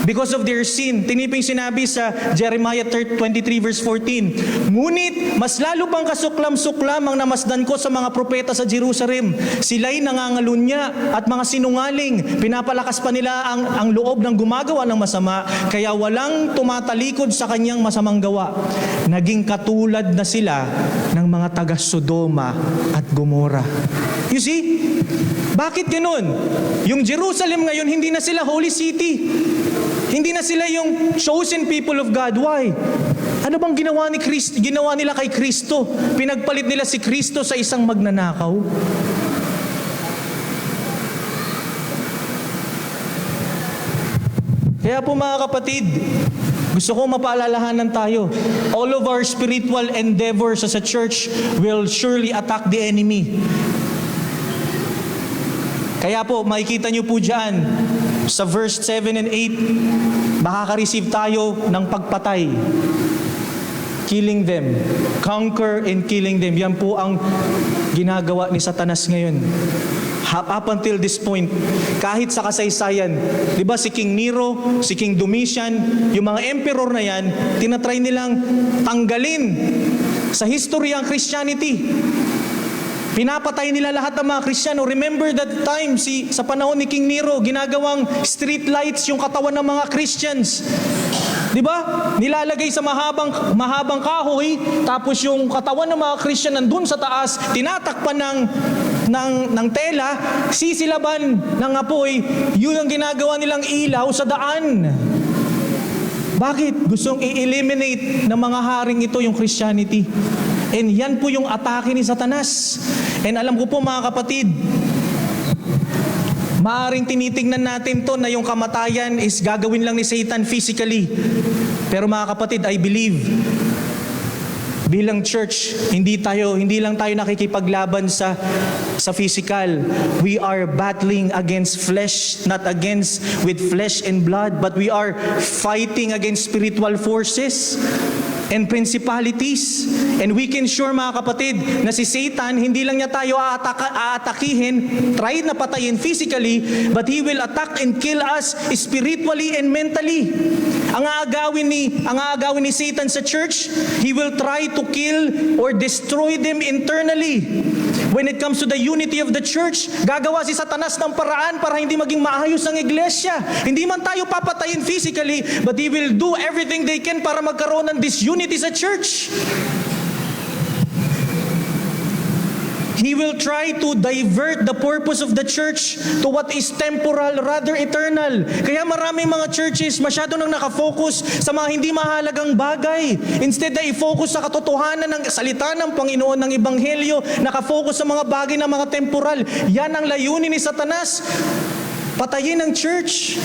because of their sin. Tiniping sinabi sa Jeremiah 23 verse 14, ngunit mas lalo pang kasuklam-suklam ang namasdan ko sa mga propeta sa Jerusalem. Sila'y nangangalunya at mga sinungaling. Pinapalakas pa nila ang loob ng gumagawa ng masama, kaya walang tumatalikod sa kanyang masamang gawa. Naging katulad na sila ng mga taga Sodoma at Gomorrah. You see? Bakit ganun? Yung Jerusalem ngayon, hindi na sila holy city. Hindi na sila yung chosen people of God. Why? Ano bang ginawa nila kay Kristo? Pinagpalit nila si Kristo sa isang magnanakaw? Kaya po mga kapatid, gusto ko mapaalalahanan tayo. All of our spiritual endeavors as a church will surely attack the enemy. Kaya po, makikita nyo po dyan, sa verse 7 and 8, makaka-receive tayo ng pagpatay. Killing them. Conquer and killing them. Yan po ang ginagawa ni Satanas ngayon. Up until this point, kahit sa kasaysayan, di ba si King Nero, si King Domitian, yung mga emperor na yan, tinatry nilang tanggalin sa history ang Christianity. Pinapatay nila lahat ng mga Kristiyano. Remember that time, sa panahon ni King Nero, ginagawang street lights yung katawan ng mga Christians. Di ba? Nilalagay sa mahabang kahoy, tapos yung katawan ng mga Christian nandun sa taas, tinatakpan ng tela, sisilaban ng apoy, yun ang ginagawa nilang ilaw sa daan. Bakit? Gustong i-eliminate ng mga haring ito yung Christianity. And yan po yung atake ni Satanas. And alam ko po mga kapatid, maaring tinitingnan natin to na yung kamatayan is gagawin lang ni Satan physically. Pero mga kapatid, I believe, bilang church, hindi lang tayo nakikipaglaban sa physical. We are battling against flesh, not against with flesh and blood, but we are fighting against spiritual forces and principalities. And we can sure mga kapatid na si Satan, hindi lang niya tayo aatakihin, try na patayin physically, but he will attack and kill us spiritually and mentally. Ang aagawin ni Satan sa church, he will try to kill or destroy them internally. When it comes to the unity of the church, gagawa si Satanas ng paraan para hindi maging maayos ang iglesia. Hindi man tayo papatayin physically, but he will do everything they can para magkaroon ng disunity sa church. He will try to divert the purpose of the church to what is temporal rather eternal. Kaya maraming mga churches masyado nang nakafocus sa mga hindi mahalagang bagay. Instead na i-focus sa katotohanan ng salita ng Panginoon ng Ebanghelyo, nakafocus sa mga bagay na mga temporal. Yan ang layunin ni Satanas. Patayin ang church.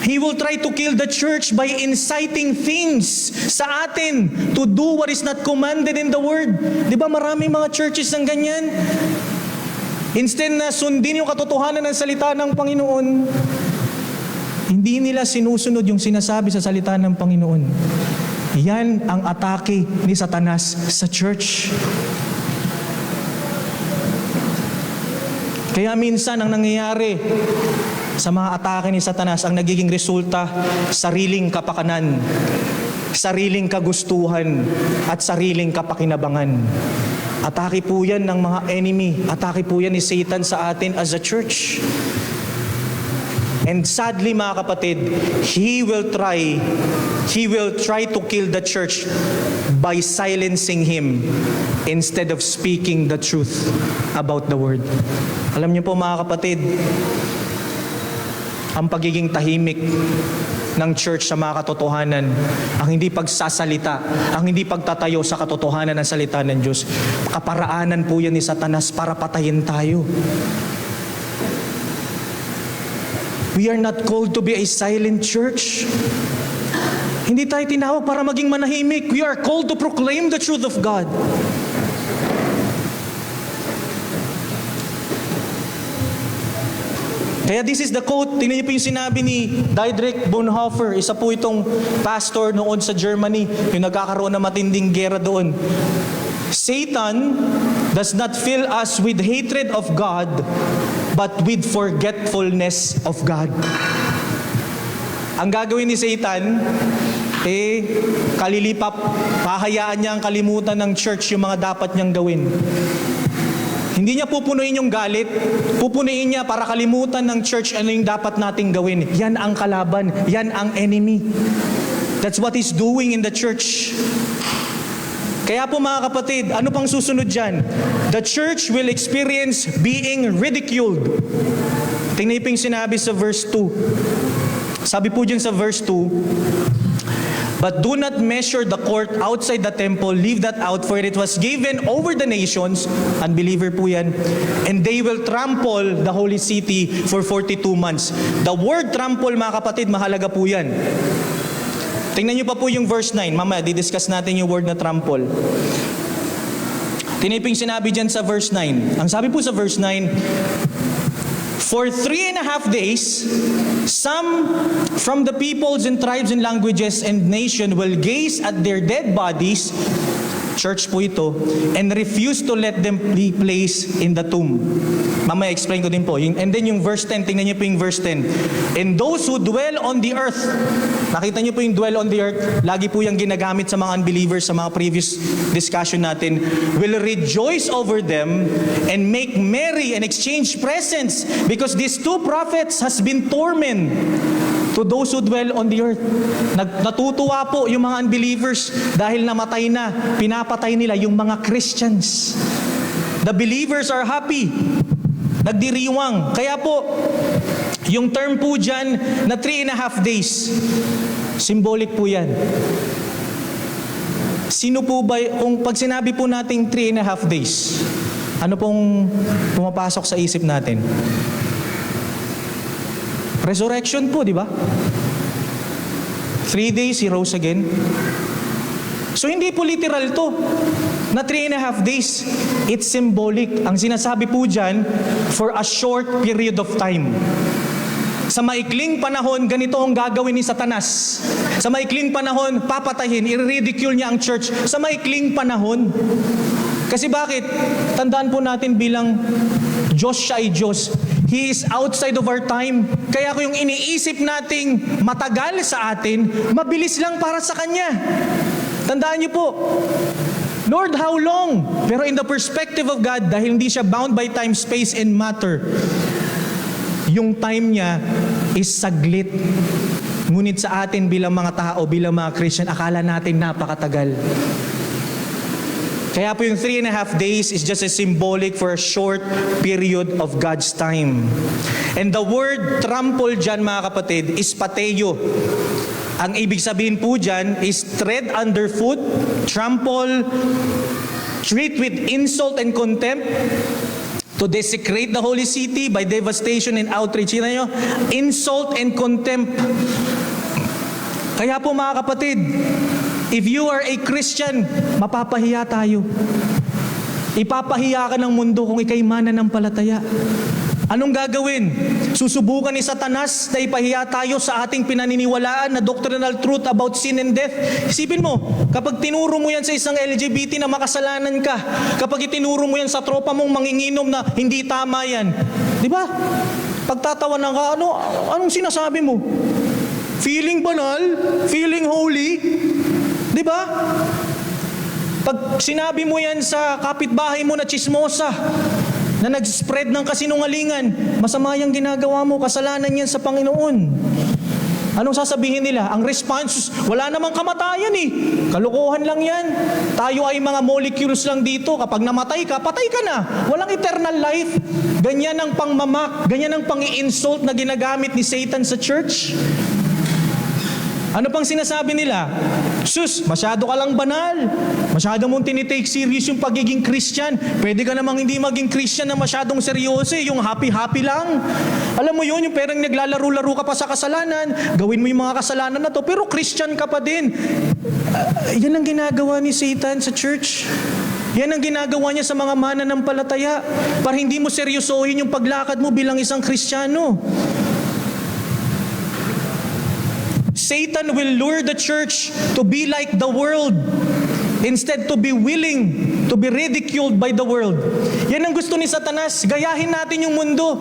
He will try to kill the church by inciting things sa atin to do what is not commanded in the Word. Di ba maraming mga churches ng ganyan? Instead na sundin yung katotohanan ng salita ng Panginoon, hindi nila sinusunod yung sinasabi sa salita ng Panginoon. Yan ang atake ni Satanas sa church. Kaya minsan ang nangyayari sa mga atake ni Satanas, ang nagiging resulta, sariling kapakanan, sariling kagustuhan, at sariling kapakinabangan. Atake po yan ng mga enemy. Atake po yan ni Satan sa atin as a church. And sadly mga kapatid, he will try to kill the church by silencing him instead of speaking the truth about the Word. Alam niyo po mga kapatid, ang pagiging tahimik ng church sa mga katotohanan, ang hindi pagsasalita, ang hindi pagtatayo sa katotohanan ng salita ng Diyos, kaparaanan po yan ni Satanas para patayin tayo. We are not called to be a silent church. Hindi tayo tinawag para maging manahimik. We are called to proclaim the truth of God. Kaya this is the quote, tingnan niyo po yung sinabi ni Dietrich Bonhoeffer, isa po itong pastor noon sa Germany, yung nagkakaroon ng matinding gera doon. Satan does not fill us with hatred of God, but with forgetfulness of God. Ang gagawin ni Satan, kalilipap, pahayaan niya ang kalimutan ng church yung mga dapat niyang gawin. Hindi niya pupunuin yung galit, pupunuin niya para kalimutan ng church ano yung dapat nating gawin. Yan ang kalaban, yan ang enemy. That's what he's doing in the church. Kaya po mga kapatid, ano pang susunod dyan? The church will experience being ridiculed. Tingnan niyo po yung sinabi sa verse 2. Sabi po dyan sa verse 2, but do not measure the court outside the temple. Leave that out, for it was given over the nations. Unbeliever po yan. And they will trample the holy city for 42 months. The word trample, mga kapatid, mahalaga po yan. Tingnan niyo pa po yung verse 9. Mamaya, didiscuss natin yung word na trample. Tingnan niyo po yung sinabi dyan sa verse 9. Ang sabi po sa verse 9, for 3.5 days, some from the peoples and tribes and languages and nation will gaze at their dead bodies, church po ito, and refuse to let them be placed in the tomb. Mamaya explain ko din po. And then yung verse 10, tingnan niyo po yung verse 10. And those who dwell on the earth, nakita niyo po yung dwell on the earth, lagi po yung ginagamit sa mga unbelievers sa mga previous discussion natin, will rejoice over them and make merry and exchange presents because these two prophets has been torment to those who dwell on the earth. Natutuwa po yung mga unbelievers dahil namatay na, pinapatay nila yung mga Christians. The believers are happy. Nagdiriwang. Kaya po, yung term po dyan na 3.5 days, symbolic po yan. Sino po ba, kung pag sinabi po nating 3.5 days, ano pong pumapasok sa isip natin? Resurrection po, di ba? 3 days, he rose again. So hindi po literal to, na 3.5 days. It's symbolic. Ang sinasabi po dyan, for a short period of time. Sa maikling panahon, ganito ang gagawin ni Satanas. Sa maikling panahon, papatayin, i-ridicule niya ang church. Sa maikling panahon. Kasi bakit? Tandaan po natin bilang Diyos siya ay Diyos. He is outside of our time. Kaya kung yung iniisip nating matagal sa atin, mabilis lang para sa Kanya. Tandaan niyo po, Lord, how long? Pero in the perspective of God, dahil hindi siya bound by time, space, and matter, yung time niya is saglit. Ngunit sa atin bilang mga tao, bilang mga Christian, akala natin napakatagal. Kaya po yung 3.5 days is just a symbolic for a short period of God's time. And the word trample dyan, mga kapatid, is pateo. Ang ibig sabihin po dyan is tread underfoot, trample, treat with insult and contempt, to desecrate the holy city by devastation and outrage. Kita nyo? Insult and contempt. Kaya po mga kapatid, if you are a Christian, mapapahiya tayo. Ipapahiya ka ng mundo kung ikay mananampalataya. Anong gagawin? Susubukan ni Satanas na ipahiya tayo sa ating pinaniniwalaan na doctrinal truth about sin and death. Isipin mo, kapag tinuro mo yan sa isang LGBT na makasalanan ka, kapag itinuro mo yan sa tropa mong manginginom na hindi tama yan, di ba? Pagtatawanan ka, anong sinasabi mo? Feeling banal? Feeling holy? Di ba? Pag sinabi mo yan sa kapitbahay mo na chismosa, na nag-spread ng kasinungalingan, masama yung ginagawa mo, kasalanan yan sa Panginoon. Anong sasabihin nila? Ang response, wala namang kamatayan eh. Kalokohan lang yan. Tayo ay mga molecules lang dito. Kapag namatay ka, patay ka na. Walang eternal life. Ganyan ang pangmamak, ganyan ang pang-i-insult na ginagamit ni Satan sa church. Ano pang sinasabi nila? Sus, masyado ka lang banal. Masyado mong tinitake serious yung pagiging Christian. Pwede ka namang hindi maging Christian na masyadong seryoso, yung happy-happy lang. Alam mo yun, yung perang naglalaro-laro ka pa sa kasalanan, gawin mo yung mga kasalanan na to, pero Christian ka pa din. Yan ang ginagawa ni Satan sa church. Yan ang ginagawa niya sa mga mananampalataya para hindi mo seryosohin yung paglakad mo bilang isang Kristiyano. Satan will lure the church to be like the world instead to be willing to be ridiculed by the world. Yan ang gusto ni Satanas, gayahin natin yung mundo.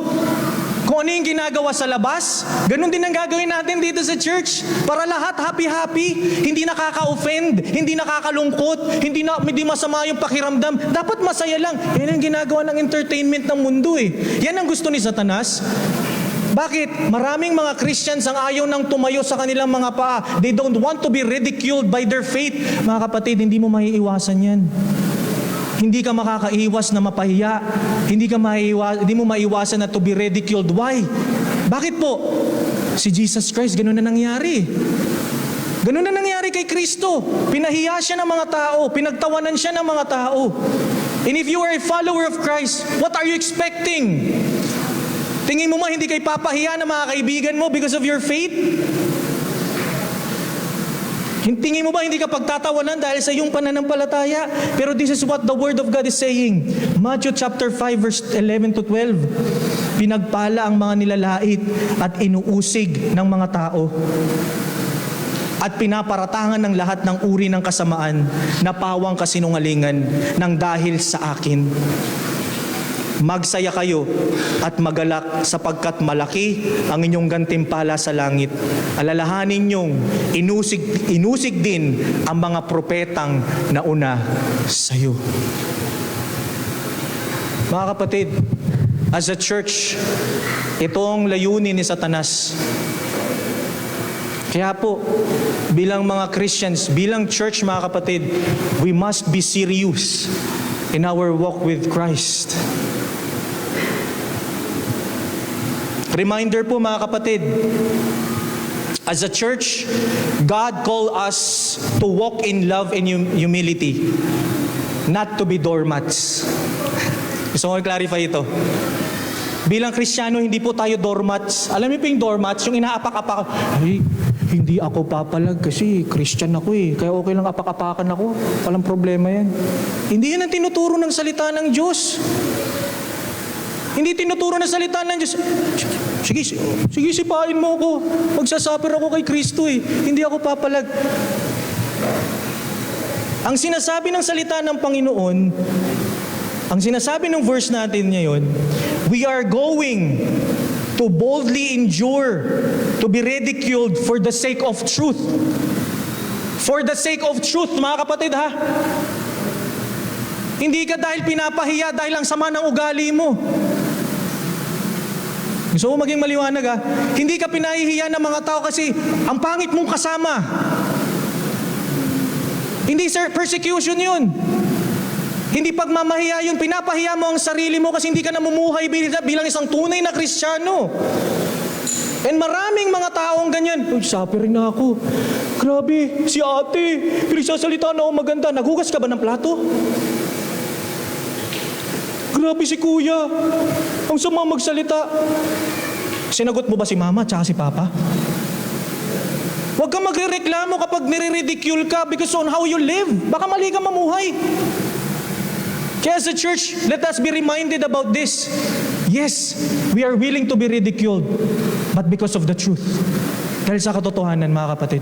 Kung ano yung ginagawa sa labas, ganun din ang gagawin natin dito sa church. Para lahat happy-happy, hindi nakaka-offend, hindi nakakalungkot, hindi masama yung pakiramdam. Dapat masaya lang. Yan ang ginagawa ng entertainment ng mundo eh. Yan ang gusto ni Satanas. Bakit? Maraming mga Christians ang ayaw nang tumayo sa kanilang mga paa. They don't want to be ridiculed by their faith. Mga kapatid, hindi mo maiiwasan yan. Hindi ka makakaiwas na mapahiya. Hindi mo maiwasan na to be ridiculed. Why? Bakit po? Si Jesus Christ, ganun na nangyari. Ganun na nangyari kay Kristo. Pinahiya siya ng mga tao. Pinagtawanan siya ng mga tao. And if you are a follower of Christ, what are you expecting? Tingin mo hindi kay papahiya ng mga kaibigan mo because of your faith? Tingin mo hindi ka pagtatawanan dahil sa iyong pananampalataya? Pero this is what the Word of God is saying. Matthew chapter 5 verse 11 to 12. Pinagpala ang mga nilalait at inuusig ng mga tao. At pinaparatangan ng lahat ng uri ng kasamaan na pawang kasinungalingan ng dahil sa akin. Magsaya kayo at magalak sapagkat malaki ang inyong gantimpala sa langit. Alalahanin niyong inusig din ang mga propetang nauna sa iyo. Mga kapatid, as a church, ito ang layunin ni Satanas. Kaya po, bilang mga Christians, bilang church mga kapatid, we must be serious in our walk with Christ. Reminder po mga kapatid, as a church, God called us to walk in love and humility, not to be doormats. Gusto ko i-clarify ito. Bilang Kristiyano, hindi po tayo doormats. Alam niyo po yung doormats, yung inaapak-apak. Ay, hindi ako papalag kasi Christian ako eh. Kaya okay lang apak-apakan ako. Walang problema yan. Hindi yan ang tinuturo ng salita ng Diyos. Hindi tinuturo ng salita ng Diyos. Sige, sipain mo ako. Magsasuffer ako kay Kristo eh. Hindi ako papalag. Ang sinasabi ng salita ng Panginoon, ang sinasabi ng verse natin ngayon, we are going to boldly endure, to be ridiculed for the sake of truth. For the sake of truth, mga kapatid ha. Hindi ka dahil pinapahiya dahil ang sama ng ugali mo. Gusto ko maging maliwanag ha. Hindi ka pinahihiya ng mga tao kasi ang pangit mong kasama. Hindi sir, persecution yun. Hindi pagmamahiya yun. Pinapahiya mo ang sarili mo kasi hindi ka namumuhay bilang isang tunay na Kristiyano. And maraming mga taong ganyan. Uy, suffering na ako. Grabe, si ate, pinagsasalita na ako maganda. Naghugas ka ba ng plato? Grabe si kuya, ang sama magsalita. Sinagot mo ba si mama at si papa? Huwag kang magre-reklamo kapag nire-ridicule ka because on how you live. Baka mali ka mamuhay. Kaya as a church, let us be reminded about this. Yes, we are willing to be ridiculed, but because of the truth. Dahil sa katotohanan, mga kapatid.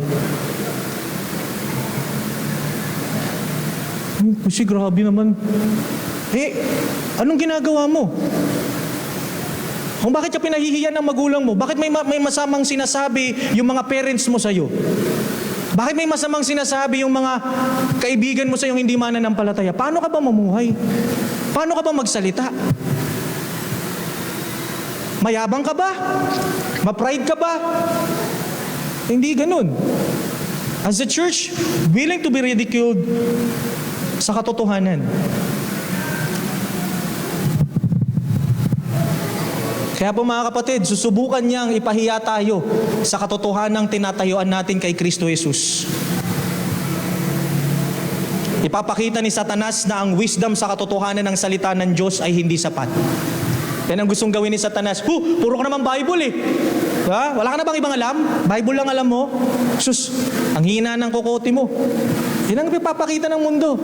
Kasi grabe naman. Anong ginagawa mo? Kung bakit ka pinahihiyan ng magulang mo? Bakit may masamang sinasabi yung mga parents mo sa'yo? Bakit may masamang sinasabi yung mga kaibigan mo sa'yo hindi mananampalataya? Paano ka ba mamuhay? Paano ka ba magsalita? Mayabang ka ba? Ma-pride ka ba? Hindi ganun. As a church, willing to be ridiculed sa katotohanan. Kaya po mga kapatid, susubukan niyang ipahiya tayo sa katotohanang tinatayuan natin kay Kristo Jesus. Ipapakita ni Satanas na ang wisdom sa katotohanan ng salita ng Diyos ay hindi sapat. Yan ang gustong gawin ni Satanas. Puro ka naman Bible eh. Ha? Wala ka na bang ibang alam? Bible lang alam mo? Sus, ang hina ng kokote mo. Yan ang ipapakita ng mundo.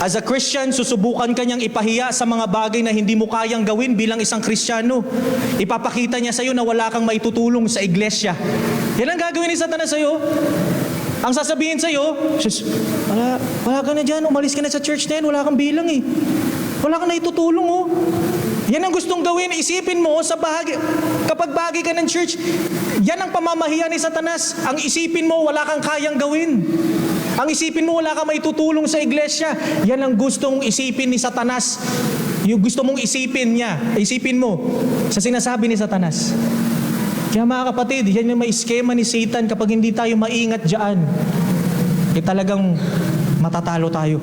As a Christian, susubukan kanyang ipahiya sa mga bagay na hindi mo kayang gawin bilang isang Kristiyano. Ipapakita niya sa iyo na wala kang maitutulong sa iglesia. Yan ang gagawin ni Satanas sa iyo. Ang sasabihin sa iyo, wala ka na dyan, umalis ka na sa church na yan, wala kang bilang eh. Wala kang naitutulong oh. Yan ang gustong gawin, isipin mo sa bahagi, kapag bahagi ka ng church, yan ang pamamahiya ni Satanas. Ang isipin mo, wala kang kayang gawin. Ang isipin mo, wala kang maitutulong sa iglesia. Yan ang gustong isipin ni Satanas. Yung gusto mong isipin niya, isipin mo sa sinasabi ni Satanas. Kaya mga kapatid, yan yung may eskema ni Satan. Kapag hindi tayo maingat dyan, talagang matatalo tayo.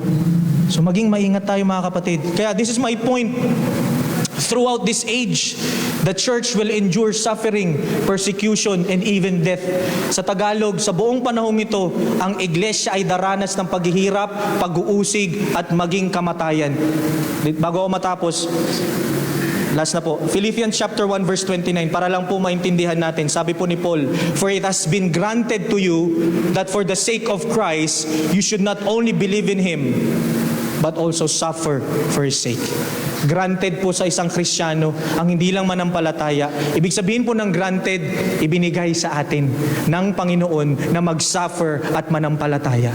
So maging maingat tayo mga kapatid. Kaya this is my point. Throughout this age, the church will endure suffering, persecution, and even death. Sa Tagalog, sa buong panahong ito, ang iglesia ay daranas ng paghihirap, pag-uusig, at maging kamatayan. Bago ako matapos, last na po, Philippians chapter 1 verse 29, para lang po maintindihan natin, sabi po ni Paul, "For it has been granted to you that for the sake of Christ, you should not only believe in Him, but also suffer for His sake." Granted po sa isang Kristiyano ang hindi lang manampalataya. Ibig sabihin po ng granted, ibinigay sa atin ng Panginoon na mag-suffer at manampalataya.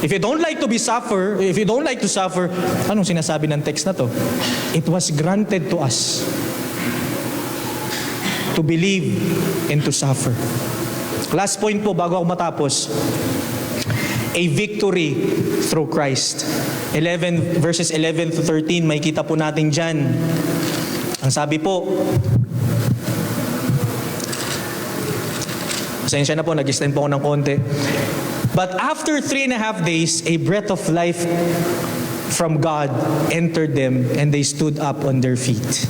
If you don't like to suffer, anong sinasabi ng text na to? It was granted to us to believe and to suffer. Last point po bago ako matapos. A victory through Christ. 11 verses 11 to 13, may kita po natin dyan. Ang sabi po, pasensya na po, nag-extend po ako ng konti. But after 3.5 days, a breath of life from God entered them and they stood up on their feet.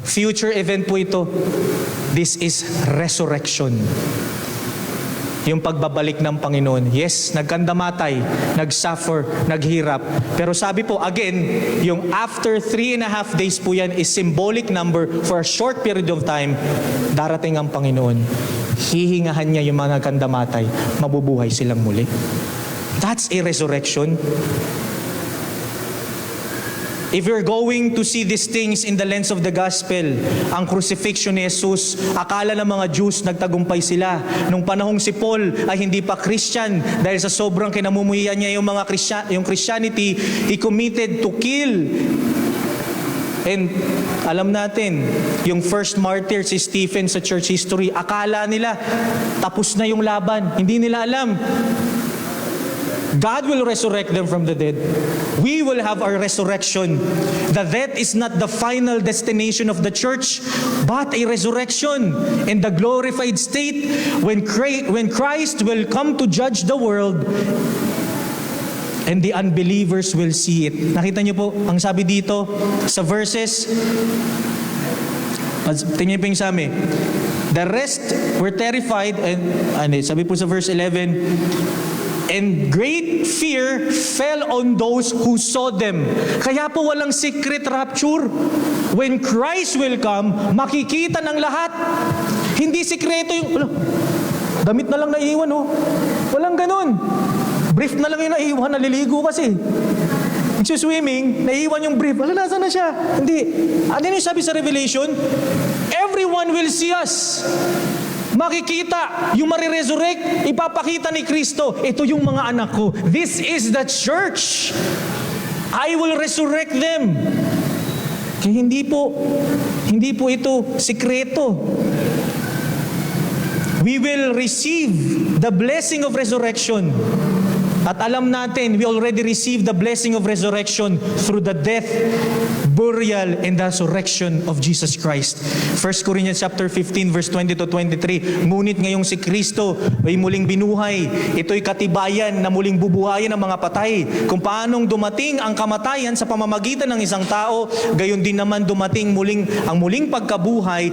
Future event po ito. This is resurrection. Yung pagbabalik ng Panginoon. Yes, nagkandamatay, nagsuffer, naghirap. Pero sabi po, again, yung after 3.5 days po yan is symbolic number for a short period of time, darating ang Panginoon. Hihingahan niya yung mga nagkandamatay, mabubuhay silang muli. That's a resurrection. If you're going to see these things in the lens of the gospel, ang crucifixion ni Jesus, akala ng mga Jews nagtagumpay sila. Nung panahong si Paul ay hindi pa Christian, dahil sa sobrang kinamumuhian niya yung mga Christianity, he committed to kill. And alam natin, yung first martyr si Stephen sa church history, akala nila tapos na yung laban. Hindi nila alam. God will resurrect them from the dead. We will have our resurrection. The death is not the final destination of the church, but a resurrection in the glorified state when Christ will come to judge the world and the unbelievers will see it. Nakita niyo po, ang sabi dito sa verses, tingnan po yung sabi, the rest were terrified, and sabi po sa verse 11, and great fear fell on those who saw them. Kaya po walang secret rapture. When Christ will come, makikita ng lahat. Hindi sikreto yung, damit na lang naiiwan oh. Walang ganun. Brief na lang yung naiiwan, naliligo kasi. Nagsuswimming, naiiwan yung brief. Nasa na siya? Hindi. Ano yung sabi sa Revelation? Everyone will see us. Makikita, yung mariresurrect, ipapakita ni Kristo, ito yung mga anak ko. This is the church. I will resurrect them. Kaya hindi po ito sikreto. We will receive the blessing of resurrection. At alam natin, we already received the blessing of resurrection through the death, burial, and the resurrection of Jesus Christ. 1 Corinthians chapter 15 verse 20 to 23. Ngunit ngayong si Kristo ay muling binuhay. Ito'y katibayan na muling bubuhayin ng mga patay. Kung paanong dumating ang kamatayan sa pamamagitan ng isang tao, gayon din naman dumating ang muling pagkabuhay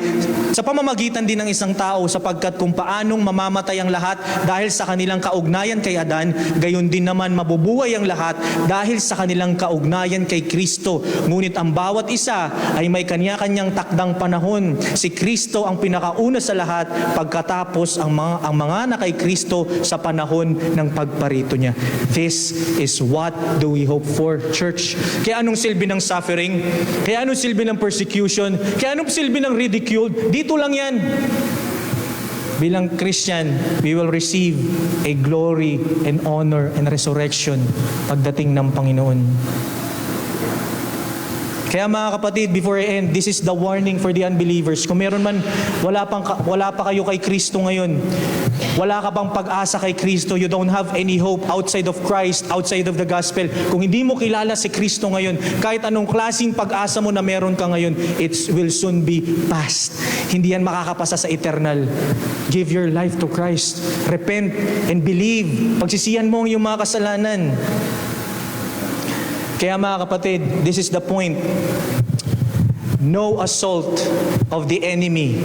sa pamamagitan din ng isang tao, sapagkat kung paanong mamamatay ang lahat dahil sa kanilang kaugnayan kay Adan, gayon gayon din naman mabubuhay ang lahat dahil sa kanilang kaugnayan kay Kristo. Ngunit ang bawat isa ay may kanya-kanyang takdang panahon. Si Kristo ang pinakauna sa lahat, pagkatapos ang mga na kay Kristo sa panahon ng pagparito niya. This is what do we hope for, church? Kaya anong silbi ng suffering? Kaya anong silbi ng persecution? Kaya anong silbi ng ridicule? Dito lang yan. Bilang Christian, we will receive a glory and honor and resurrection pagdating ng Panginoon. Kaya mga kapatid, before I end, this is the warning for the unbelievers. Kung meron man, wala pa kayo kay Kristo ngayon, wala ka pang pag-asa kay Kristo, you don't have any hope outside of Christ, outside of the gospel. Kung hindi mo kilala si Kristo ngayon, kahit anong klaseng pag-asa mo na meron ka ngayon, it will soon be past. Hindi yan makakapasa sa eternal. Give your life to Christ. Repent and believe. Pagsisihan mo ang iyong mga kasalanan. Kaya mga kapatid, this is the point. No assault of the enemy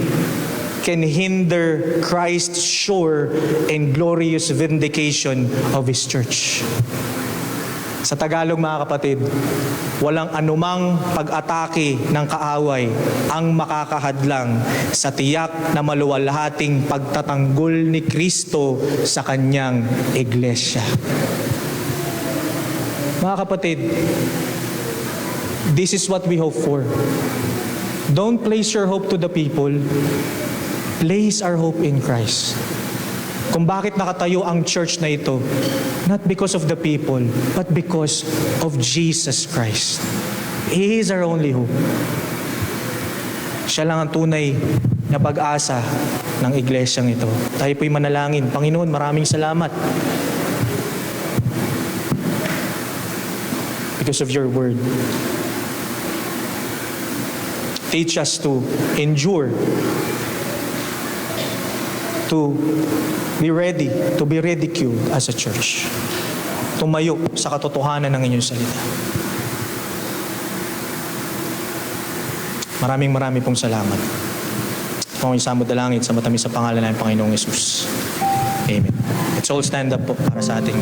can hinder Christ's sure and glorious vindication of His church. Sa Tagalog mga kapatid, walang anumang pag-atake ng kaaway ang makakahadlang sa tiyak na maluwalhating pagtatanggol ni Kristo sa kanyang iglesia. Mga kapatid, this is what we hope for. Don't place your hope to the people. Place our hope in Christ. Kung bakit nakatayo ang church na ito, not because of the people, but because of Jesus Christ. He is our only hope. Siya lang ang tunay na pag-asa ng iglesyang ito. Tayo po'y manalangin. Panginoon, maraming salamat. Because of your word. Teach us to endure, to be ready, to be ridiculed as a church. Tumayo sa katotohanan ng inyong salita. Maraming pong salamat. Panginoon, samod na langit sa matamis sa pangalan ng Panginoong Yesus. Amen. Let's all stand up po para sa ating